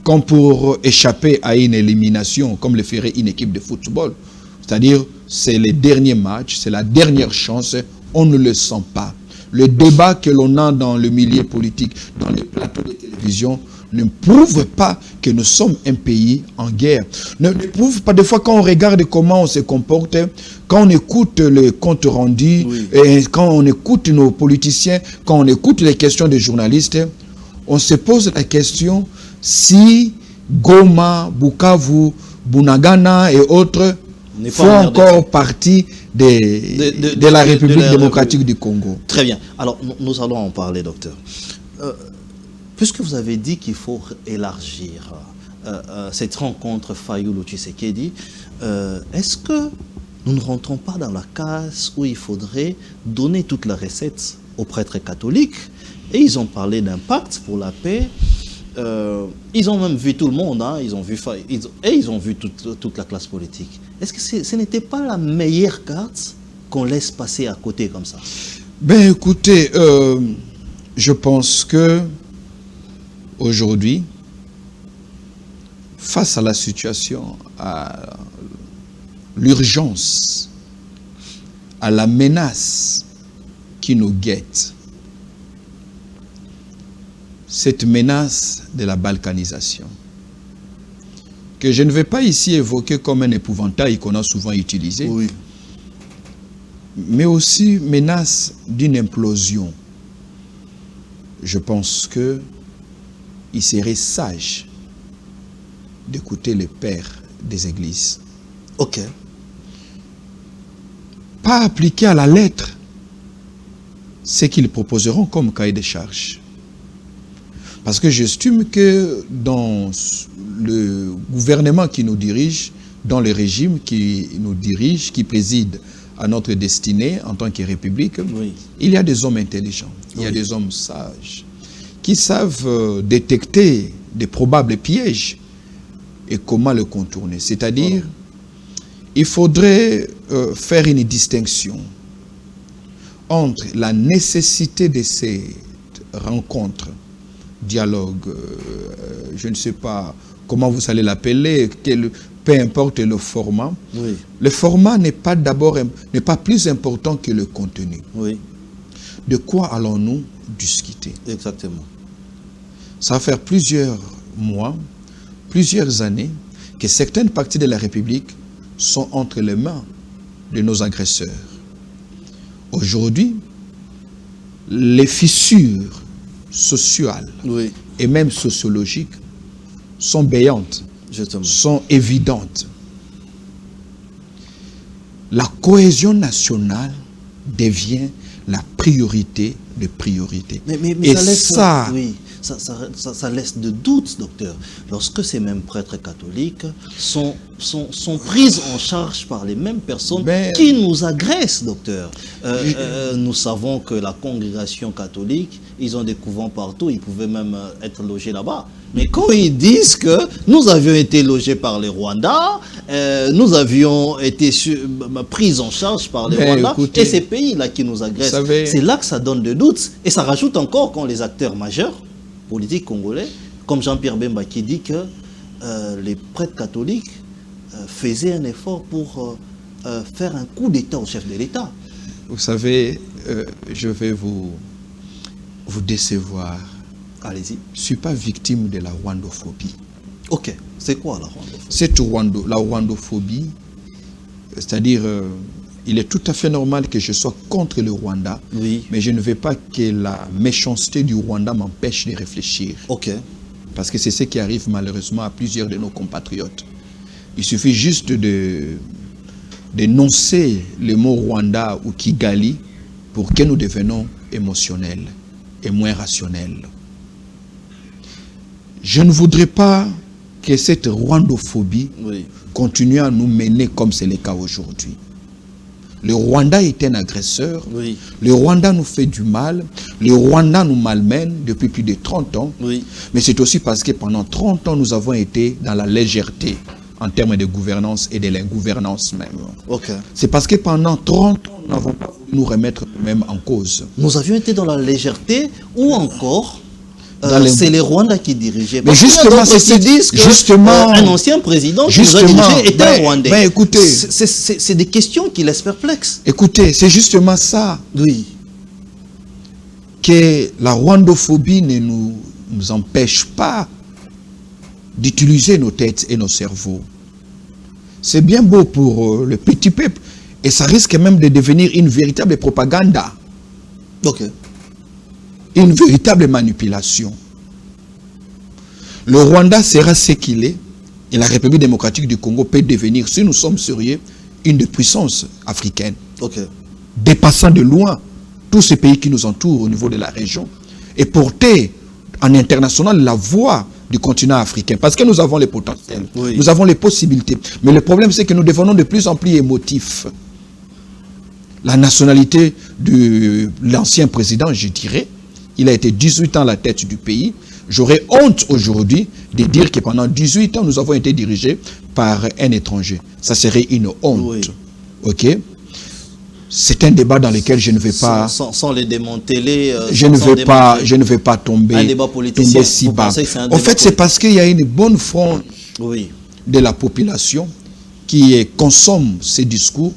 comme pour échapper à une élimination, comme le ferait une équipe de football. C'est-à-dire, c'est les derniers matchs, c'est la dernière chance, on ne le sent pas. Le débat que l'on a dans le milieu politique, dans les plateaux de télévision, ne prouve pas que nous sommes un pays en guerre. Ne prouve pas, des fois, quand on regarde comment on se comporte, quand on écoute les comptes rendus, et quand on écoute nos politiciens, quand on écoute les questions des journalistes, on se pose la question si Goma, Bukavu, Bunagana et autres font encore partie de la République démocratique du Congo. Très bien. Alors, nous allons en parler, docteur. Puisque vous avez dit qu'il faut élargir cette rencontre Fayulu-Tshisekedi, est-ce que nous ne rentrons pas dans la case où il faudrait donner toute la recette aux prêtres catholiques? Et ils ont parlé d'un pacte pour la paix. Ils ont même vu tout le monde, hein, ils ont vu toute la classe politique. Est-ce que ce n'était pas la meilleure carte qu'on laisse passer à côté comme ça? Ben écoutez, je pense que aujourd'hui, face à la situation, à l'urgence, à la menace qui nous guette, cette menace de la balkanisation, que je ne vais pas ici évoquer comme un épouvantail qu'on a souvent utilisé, mais aussi menace d'une implosion. Je pense qu'il serait sage d'écouter les pères des églises. Pas appliquer à la lettre ce qu'ils proposeront comme cahier de charges. Parce que j'estime que dans le gouvernement qui nous dirige, dans le régime qui nous dirige, qui préside à notre destinée en tant que République, il y a des hommes intelligents, il y a des hommes sages, qui savent détecter des probables pièges et comment le contourner. C'est-à-dire, il faudrait faire une distinction entre la nécessité de cette rencontre, dialogue, je ne sais pas comment vous allez l'appeler, peu importe le format. Le format n'est pas plus important que le contenu. De quoi allons-nous discuter? Exactement. Ça va faire plusieurs mois, plusieurs années que certaines parties de la République sont entre les mains de nos agresseurs. Aujourd'hui, les fissures sociales et même sociologiques sont béantes, sont évidentes. La cohésion nationale devient la priorité de priorité. Mais et ça laisse de doutes, docteur. Lorsque ces mêmes prêtres catholiques sont pris en charge par les mêmes personnes qui nous agressent, docteur. Nous savons que la congrégation catholique, ils ont des couvents partout, ils pouvaient même être logés là-bas. Mais quand ils disent que nous avions été logés par les Rwandais, nous avions été pris en charge par les Rwandais, et ces pays-là qui nous agressent, c'est là que ça donne des doutes. Et ça rajoute encore quand les acteurs majeurs politiques congolais, comme Jean-Pierre Bemba, qui dit que les prêtres catholiques faisaient un effort pour faire un coup d'État au chef de l'État. Vous savez, je vais vous décevoir. Allez-y. Je ne suis pas victime de la rwandophobie. Ok, c'est quoi la rwandophobie? La rwandophobie, c'est-à-dire, il est tout à fait normal que je sois contre le Rwanda, oui, mais je ne veux pas que la méchanceté du Rwanda m'empêche de réfléchir. Ok. Parce que c'est ce qui arrive malheureusement à plusieurs de nos compatriotes. Il suffit juste d'énoncer le mot Rwanda ou Kigali pour que nous devenions émotionnels et moins rationnels. Je ne voudrais pas que cette rwandophobie continue à nous mener comme c'est le cas aujourd'hui. Le Rwanda est un agresseur, le Rwanda nous fait du mal, le Rwanda nous malmène depuis plus de 30 ans, mais c'est aussi parce que pendant 30 ans, nous avons été dans la légèreté en termes de gouvernance et de l'ingouvernance même. C'est parce que pendant 30 ans, nous n'avons pas voulu nous remettre même en cause. Nous avions été dans la légèreté ou encore c'est les Rwandais qui dirigeaient. Mais justement, c'est disent que un ancien président qui nous a dirigé était un Rwandais. Mais écoutez, c'est des questions qui laissent perplexes. Écoutez, c'est justement ça. Oui. Que la rwandophobie ne nous empêche pas d'utiliser nos têtes et nos cerveaux. C'est bien beau pour le petit peuple et ça risque même de devenir une véritable propagande. Ok. Une véritable manipulation. Le Rwanda sera ce qu'il est et la République démocratique du Congo peut devenir, si nous sommes sérieux, une des puissances africaines. Dépassant de loin tous ces pays qui nous entourent au niveau de la région et porter en international la voix du continent africain. Parce que nous avons les potentiels, nous avons les possibilités. Mais le problème, c'est que nous devenons de plus en plus émotifs. La nationalité de l'ancien président, je dirais, il a été 18 ans à la tête du pays. J'aurais honte aujourd'hui de dire que pendant 18 ans, nous avons été dirigés par un étranger. Ça serait une honte. Ok? C'est un débat dans lequel je ne vais pas... Sans les démanteler... je ne vais pas tomber... Un débat politicien, si bas. En fait, c'est parce qu'il y a une bonne frange de la population qui consomme ces discours.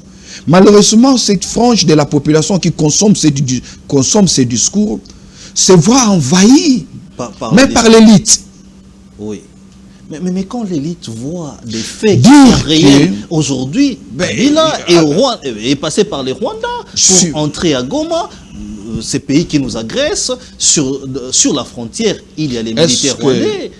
Malheureusement, cette frange de la population qui consomme ces discours se voit envahie, même par l'élite. Oui. Mais quand l'élite voit des faits qui sont réels aujourd'hui, Kabila est passé par les Rwandais pour entrer à Goma, ces pays qui nous agressent, sur la frontière, il y a les militaires rwandais.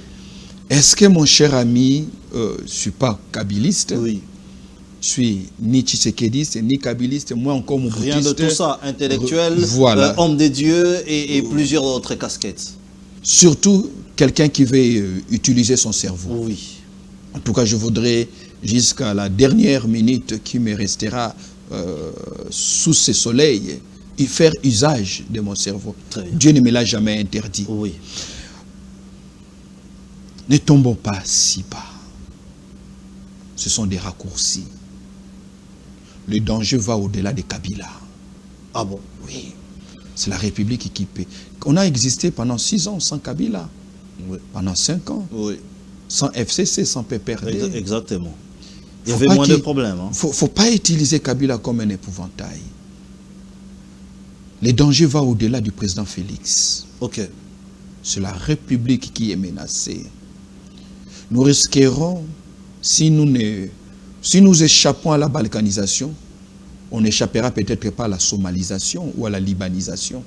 Est-ce que mon cher ami, je ne suis pas kabiliste, je suis ni tshisekidiste, ni kabiliste, moi encore mon boutiste. Rien de tout ça, intellectuel, homme de Dieu et plusieurs autres casquettes. Surtout quelqu'un qui veut utiliser son cerveau. Oui. En tout cas, je voudrais, jusqu'à la dernière minute qui me restera sous ce soleil, y faire usage de mon cerveau. Dieu ne me l'a jamais interdit. Oui. Ne tombons pas si bas. Ce sont des raccourcis. Le danger va au-delà de Kabila. Ah bon? Oui. C'est la République qui paie. On a existé pendant 6 ans sans Kabila. Pendant 5 ans. Sans FCC, sans PPRD. Exactement. Il y avait moins de problèmes. Il ne faut pas utiliser Kabila comme un épouvantail. Le danger va au-delà du président Félix. C'est la République qui est menacée. Nous risquerons, si nous échappons à la balkanisation, on n'échappera peut-être pas à la somalisation ou à la libanisation.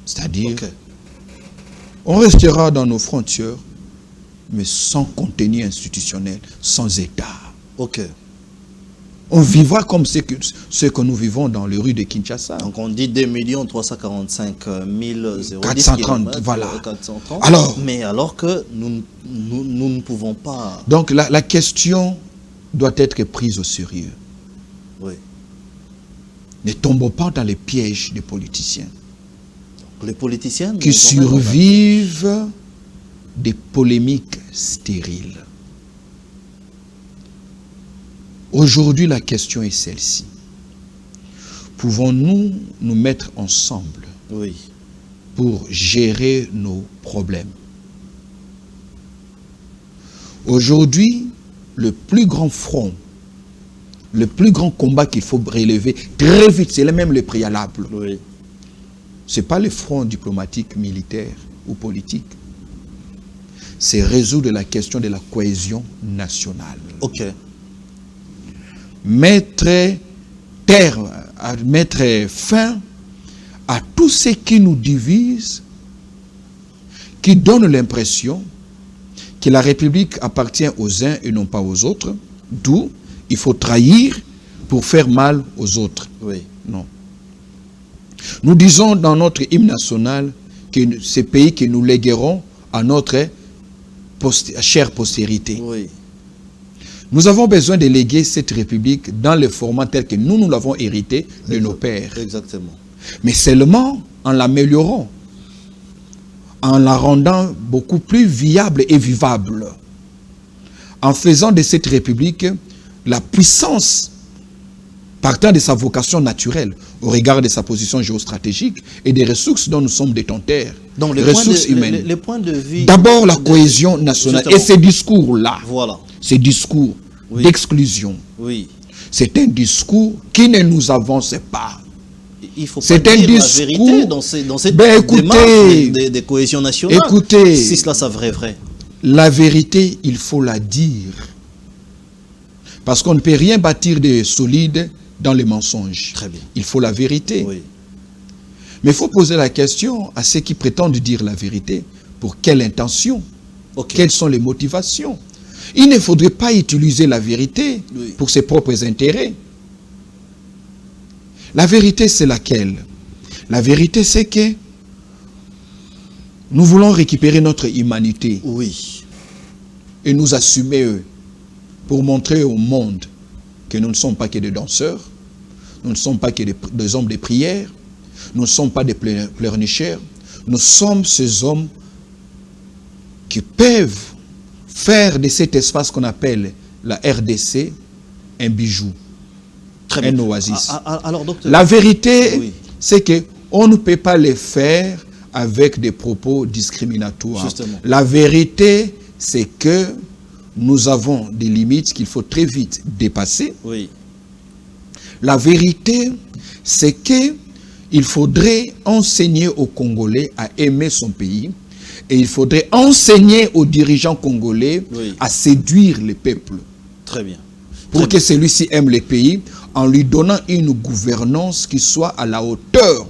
C'est-à-dire, on restera dans nos frontières, mais sans contenu institutionnel, sans État. On vivra comme ce que nous vivons dans les rues de Kinshasa. Donc on dit 2 345 430, voilà. 430. Alors, mais alors que nous ne pouvons pas... Donc la question doit être prise au sérieux. Oui. Ne tombons pas dans les pièges des politiciens. Donc, les politiciens qui survivent des polémiques stériles. Aujourd'hui, la question est celle-ci. Pouvons-nous nous mettre ensemble pour gérer nos problèmes? Aujourd'hui, le plus grand front, le plus grand combat qu'il faut relever très vite, c'est même le préalable. Oui. Ce n'est pas le front diplomatique, militaire ou politique. C'est résoudre la question de la cohésion nationale. Ok. Mettre fin à tout ce qui nous divise, qui donne l'impression que la République appartient aux uns et non pas aux autres, d'où il faut trahir pour faire mal aux autres. Oui. Non. Nous disons dans notre hymne national que ces pays que nous léguerons à notre chère postérité. Oui. Nous avons besoin de léguer cette République dans le format tel que nous l'avons hérité de nos pères. Exactement. Mais seulement en l'améliorant, en la rendant beaucoup plus viable et vivable, en faisant de cette République la puissance partant de sa vocation naturelle au regard de sa position géostratégique et des ressources dont nous sommes détenteurs, donc les ressources humaines. Les points de vue... D'abord la cohésion nationale. Justement. Et ces discours-là, voilà. Ces discours d'exclusion, c'est un discours qui ne nous avance pas. Il faut pas dire la vérité dans cette démarche de cohésion nationale. Écoutez, si cela c'est vrai. La vérité, il faut la dire. Parce qu'on ne peut rien bâtir de solide dans les mensonges. Très bien. Il faut la vérité. Oui. Mais il faut poser la question à ceux qui prétendent dire la vérité. Pour quelle intention? Quelles sont les motivations? Il ne faudrait pas utiliser la vérité pour ses propres intérêts. La vérité, c'est laquelle? La vérité, c'est que nous voulons récupérer notre humanité. Oui. Et nous assumer pour montrer au monde que nous ne sommes pas que des danseurs, nous ne sommes pas que des hommes de prière, nous ne sommes pas des pleurnicheurs, nous sommes ces hommes qui peuvent faire de cet espace qu'on appelle la RDC un bijou, un oasis. Alors, docteur, la vérité, c'est qu'on ne peut pas le faire avec des propos discriminatoires. Justement. La vérité, c'est que nous avons des limites qu'il faut très vite dépasser. Oui. La vérité, c'est qu'il faudrait enseigner aux Congolais à aimer son pays et il faudrait enseigner aux dirigeants congolais à séduire les peuples. Très bien. Pour que celui-ci aime le pays en lui donnant une gouvernance qui soit à la hauteur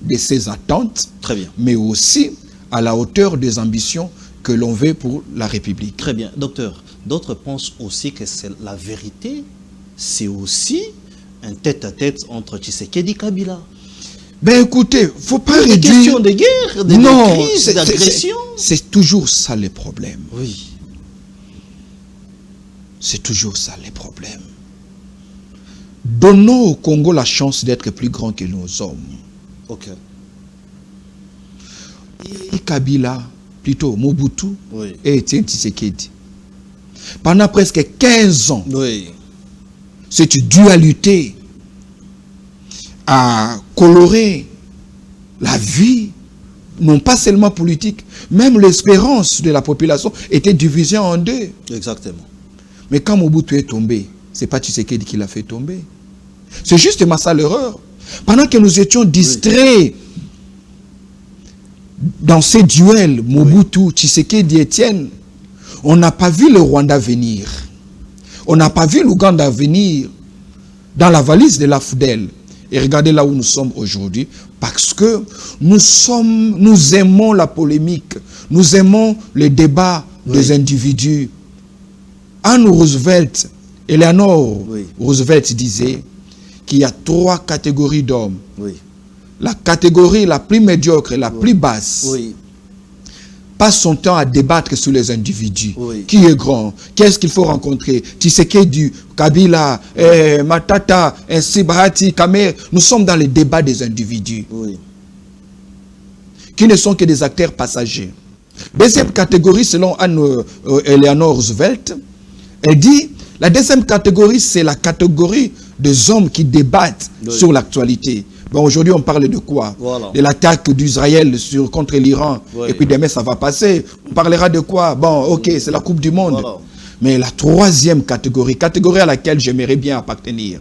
de ses attentes, mais aussi à la hauteur des ambitions que l'on veut pour la République. Très bien. Docteur, d'autres pensent aussi que c'est la vérité, c'est aussi un tête-à-tête entre Tshisekedi et Kabila. Ben écoutez, il ne faut pas réduire... Des questions de guerre, de crise, d'agression. C'est toujours ça les problèmes. Oui. C'est toujours ça les problèmes. Donnons au Congo la chance d'être plus grand que nos hommes. Ok. Et Kabila, plutôt Mobutu et Etienne Tshisekedi. Pendant presque 15 ans, cette dualité a coloré la vie, non pas seulement politique, même l'espérance de la population était divisée en deux. Exactement. Mais quand Mobutu est tombé, ce n'est pas Tshisekedi qui l'a fait tomber. C'est justement ça l'erreur. Pendant que nous étions distraits dans ces duels, Mobutu, Tshisekedi, Etienne, on n'a pas vu le Rwanda venir. On n'a pas vu l'Ouganda venir dans la valise de la Foudel. Et regardez là où nous sommes aujourd'hui, parce que nous aimons la polémique, nous aimons les débats des individus. Anne Roosevelt Eleanor Roosevelt disait qu'il y a 3 catégories d'hommes. La catégorie la plus médiocre et la plus basse passe son temps à débattre sur les individus. Qui est grand? Qu'est-ce qu'il faut rencontrer? Tshisekedi, Kabila, Matata, Sibahati, Kamer. Nous sommes dans les débats des individus. Qui ne sont que des acteurs passagers. Deuxième catégorie, selon Eleanor Roosevelt, elle dit, la deuxième catégorie, c'est la catégorie des hommes qui débattent sur l'actualité. Bon, aujourd'hui, on parle de quoi? De l'attaque d'Israël contre l'Iran. Et puis demain, ça va passer. On parlera de quoi? Bon, ok, c'est la Coupe du Monde. Mais la troisième catégorie à laquelle j'aimerais bien appartenir,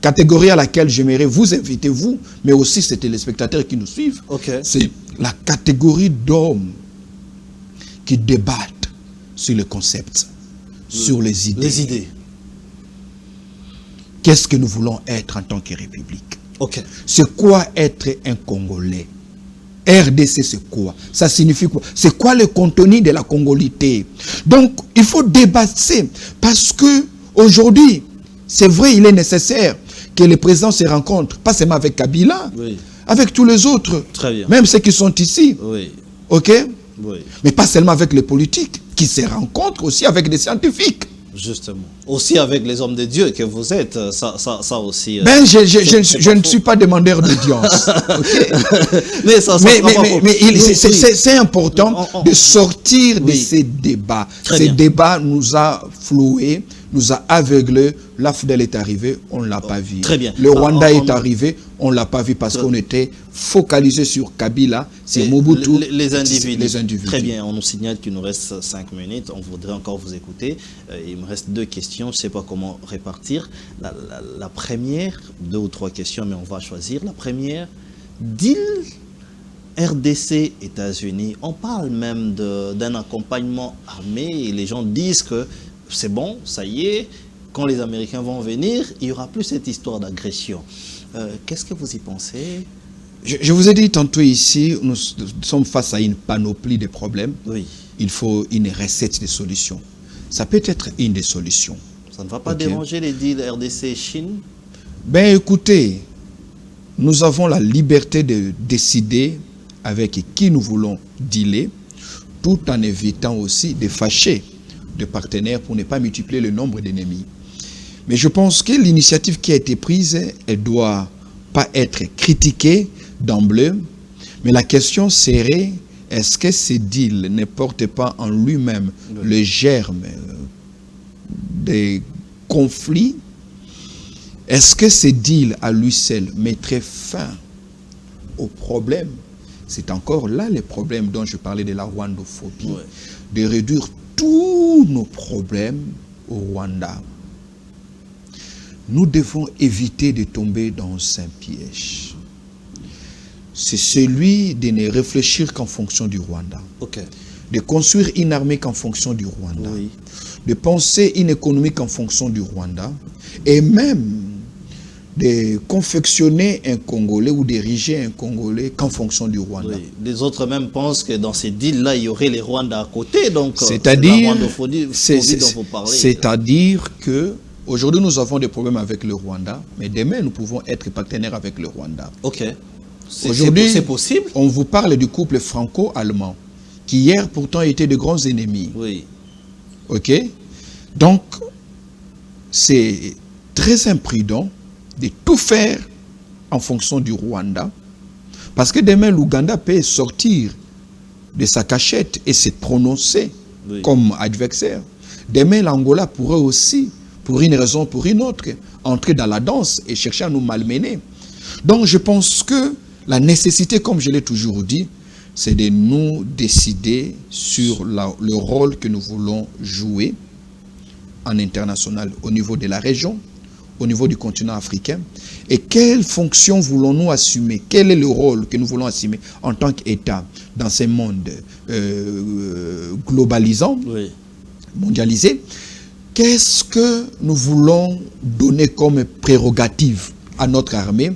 catégorie à laquelle j'aimerais vous inviter, vous, mais aussi ces téléspectateurs qui nous suivent, c'est la catégorie d'hommes qui débattent sur le concept, sur les idées. Qu'est-ce que nous voulons être en tant que République? C'est quoi être un Congolais? RDC, c'est quoi? Ça signifie quoi? C'est quoi le contenu de la congolité? Donc, il faut débattre parce que aujourd'hui, c'est vrai, il est nécessaire que les présidents se rencontrent, pas seulement avec Kabila, avec tous les autres, même ceux qui sont ici. Mais pas seulement avec les politiques, qui se rencontrent aussi avec des scientifiques. Justement. Aussi avec les hommes de Dieu que vous êtes, ça aussi... je ne suis pas demandeur d'audience. Mais c'est important de sortir de ces débats. Ces débats nous a floués, nous a aveuglés. L'AFDEL est arrivé, on ne l'a pas vu. Le Rwanda est arrivé, on ne l'a pas vu parce qu'on était focalisé sur Kabila, c'est Mobutu, les individus. Très bien, on nous signale qu'il nous reste 5 minutes, on voudrait encore vous écouter. Il me reste 2 questions, je ne sais pas comment répartir. La première, 2 ou 3 questions, mais on va choisir. La première, deal RDC, États-Unis, on parle même d'un accompagnement armé et les gens disent que c'est bon, ça y est, quand les Américains vont venir, il n'y aura plus cette histoire d'agression. Qu'est-ce que vous y pensez? Je vous ai dit tantôt ici, nous sommes face à une panoplie de problèmes. Il faut une recette de solutions. Ça peut être une des solutions. Ça ne va pas déranger les deals RDC et Chine? Ben écoutez, nous avons la liberté de décider avec qui nous voulons dealer, tout en évitant aussi de fâcher de partenaires pour ne pas multiplier le nombre d'ennemis. Mais je pense que l'initiative qui a été prise, elle ne doit pas être critiquée d'emblée. Mais la question serait, est-ce que ce deal ne porte pas en lui-même le germe des conflits? Est-ce que ce deal à lui seul mettrait fin au problème? C'est encore là le problème dont je parlais de la rwandophobie, de réduire tous nos problèmes au Rwanda. Nous devons éviter de tomber dans un piège. C'est celui de ne réfléchir qu'en fonction du Rwanda. De construire une armée qu'en fonction du Rwanda. De penser une économie qu'en fonction du Rwanda. Et même de confectionner un Congolais ou d'ériger un Congolais qu'en fonction du Rwanda. Les autres même pensent que dans ces deals-là, il y aurait les Rwandais à côté. Donc, c'est-à-dire que aujourd'hui, nous avons des problèmes avec le Rwanda, mais demain, nous pouvons être partenaires avec le Rwanda. Aujourd'hui, c'est possible. On vous parle du couple franco-allemand, qui hier pourtant étaient de grands ennemis. Donc, c'est très imprudent de tout faire en fonction du Rwanda, parce que demain, l'Ouganda peut sortir de sa cachette et se prononcer comme adversaire. Demain, l'Angola pourrait aussi, pour une raison ou pour une autre, entrer dans la danse et chercher à nous malmener. Donc, je pense que la nécessité, comme je l'ai toujours dit, c'est de nous décider sur le rôle que nous voulons jouer en international, au niveau de la région, au niveau du continent africain, et quelle fonction voulons-nous assumer? Quel est le rôle que nous voulons assumer en tant qu'État dans ce monde globalisant, mondialisé? Qu'est-ce que nous voulons donner comme prérogative à notre armée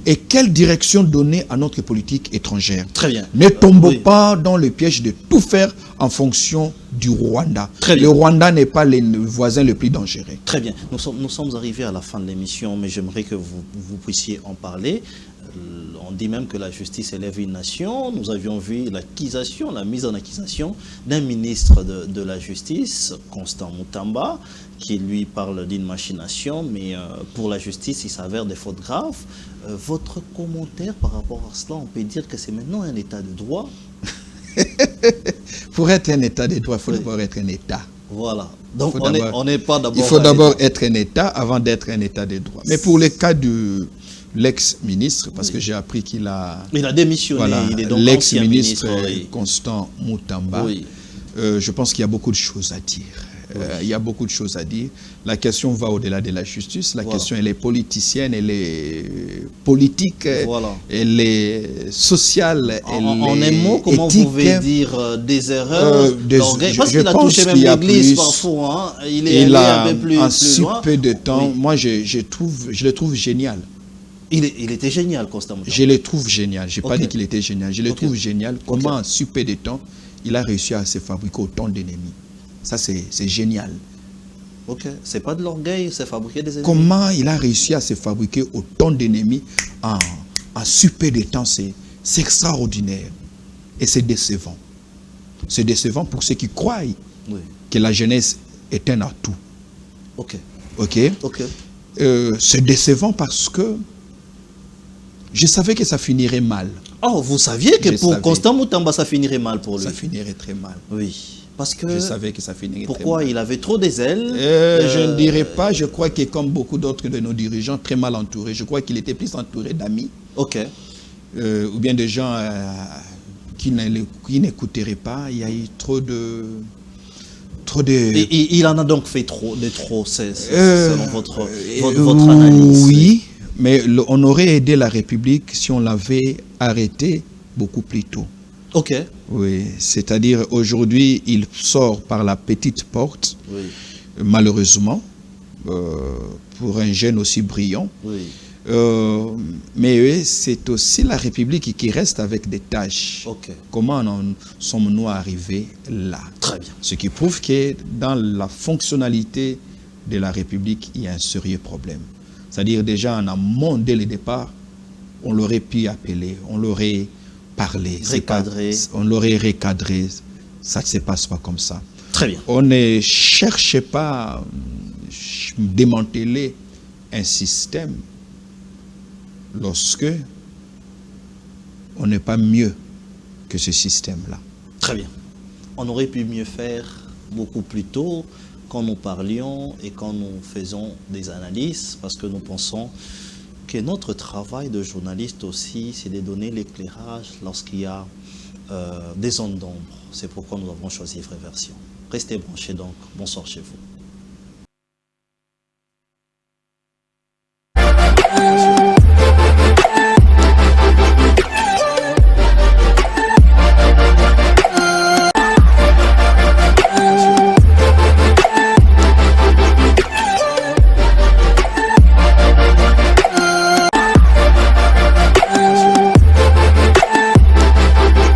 et quelle direction donner à notre politique étrangère. Très bien. Ne tombons pas dans le piège de tout faire en fonction du Rwanda. Le Rwanda n'est pas le voisin le plus dangereux. Très bien. Nous sommes arrivés à la fin de l'émission, mais j'aimerais que vous puissiez en parler. On dit même que la justice élève une nation. Nous avions vu l'accusation, la mise en accusation d'un ministre de la Justice, Constant Mutamba, qui lui parle d'une machination, mais pour la justice, il s'avère des fautes graves. Votre commentaire par rapport à cela, on peut dire que c'est maintenant un état de droit. Pour être un état de droit, il faut d'abord être un état. Voilà. Donc on n'est pas d'abord... Il faut d'abord être un état avant d'être un état de droit. Mais pour le cas de l'ex-ministre, parce que j'ai appris qu'il a... Il a démissionné, voilà, il est donc l'ex-ministre Constant Mutamba. Je pense qu'il y a beaucoup de choses à dire. Il y a beaucoup de choses à dire. La question va au-delà de la justice. La question, elle est politicienne, elle est politique, elle est sociale, elle en un mot, comment éthique. Vous pouvez dire des erreurs d'orgueil? Parce qu'il a touché même l'église parfois. Hein. Il est allé un peu plus loin. En si peu de temps, moi, je le trouve génial. Il était génial, constamment. Je le trouve génial. Je n'ai pas dit qu'il était génial. Je le trouve génial. Comment, en si peu de temps, il a réussi à se fabriquer autant d'ennemis. Ça, c'est génial. Ok. C'est pas de l'orgueil, c'est fabriquer des ennemis. Comment il a réussi à se fabriquer autant d'ennemis en si peu de temps, c'est extraordinaire. Et c'est décevant. C'est décevant pour ceux qui croient que la jeunesse est un atout. Ok. Ok. Ok. C'est décevant parce que je savais que ça finirait mal. Oh, vous saviez que pour Constant Mutamba, ça finirait mal pour lui? Ça finirait très mal. Oui. Parce que... Je savais que ça finirait très mal. Pourquoi? Il avait trop des ailes? Je ne dirais pas. Je crois que comme beaucoup d'autres de nos dirigeants, très mal entourés. Je crois qu'il était plus entouré d'amis. Ok. Ou bien de gens qui n'écouteraient pas. Il y a eu trop de... Il en a donc fait trop, selon votre analyse. Oui, mais on aurait aidé la République si on l'avait arrêté beaucoup plus tôt. Ok. Oui, c'est-à-dire aujourd'hui, il sort par la petite porte, malheureusement, pour un jeune aussi brillant. Oui. Mais c'est aussi la République qui reste avec des tâches. Okay. Comment sommes-nous arrivés là? Très bien. Ce qui prouve que dans la fonctionnalité de la République, il y a un sérieux problème. C'est-à-dire déjà en amont, dès le départ, on l'aurait pu appeler, on l'aurait parlé. Recadré. On l'aurait recadré. Ça ne se passe pas comme ça. Très bien. On ne cherche pas à démanteler un système lorsque on n'est pas mieux que ce système-là. Très bien. On aurait pu mieux faire beaucoup plus tôt quand nous parlions et quand nous faisons des analyses, parce que nous pensons que notre travail de journaliste aussi, c'est de donner l'éclairage lorsqu'il y a des zones d'ombre. C'est pourquoi nous avons choisi Vraie Version. Restez branchés donc. Bonsoir chez vous.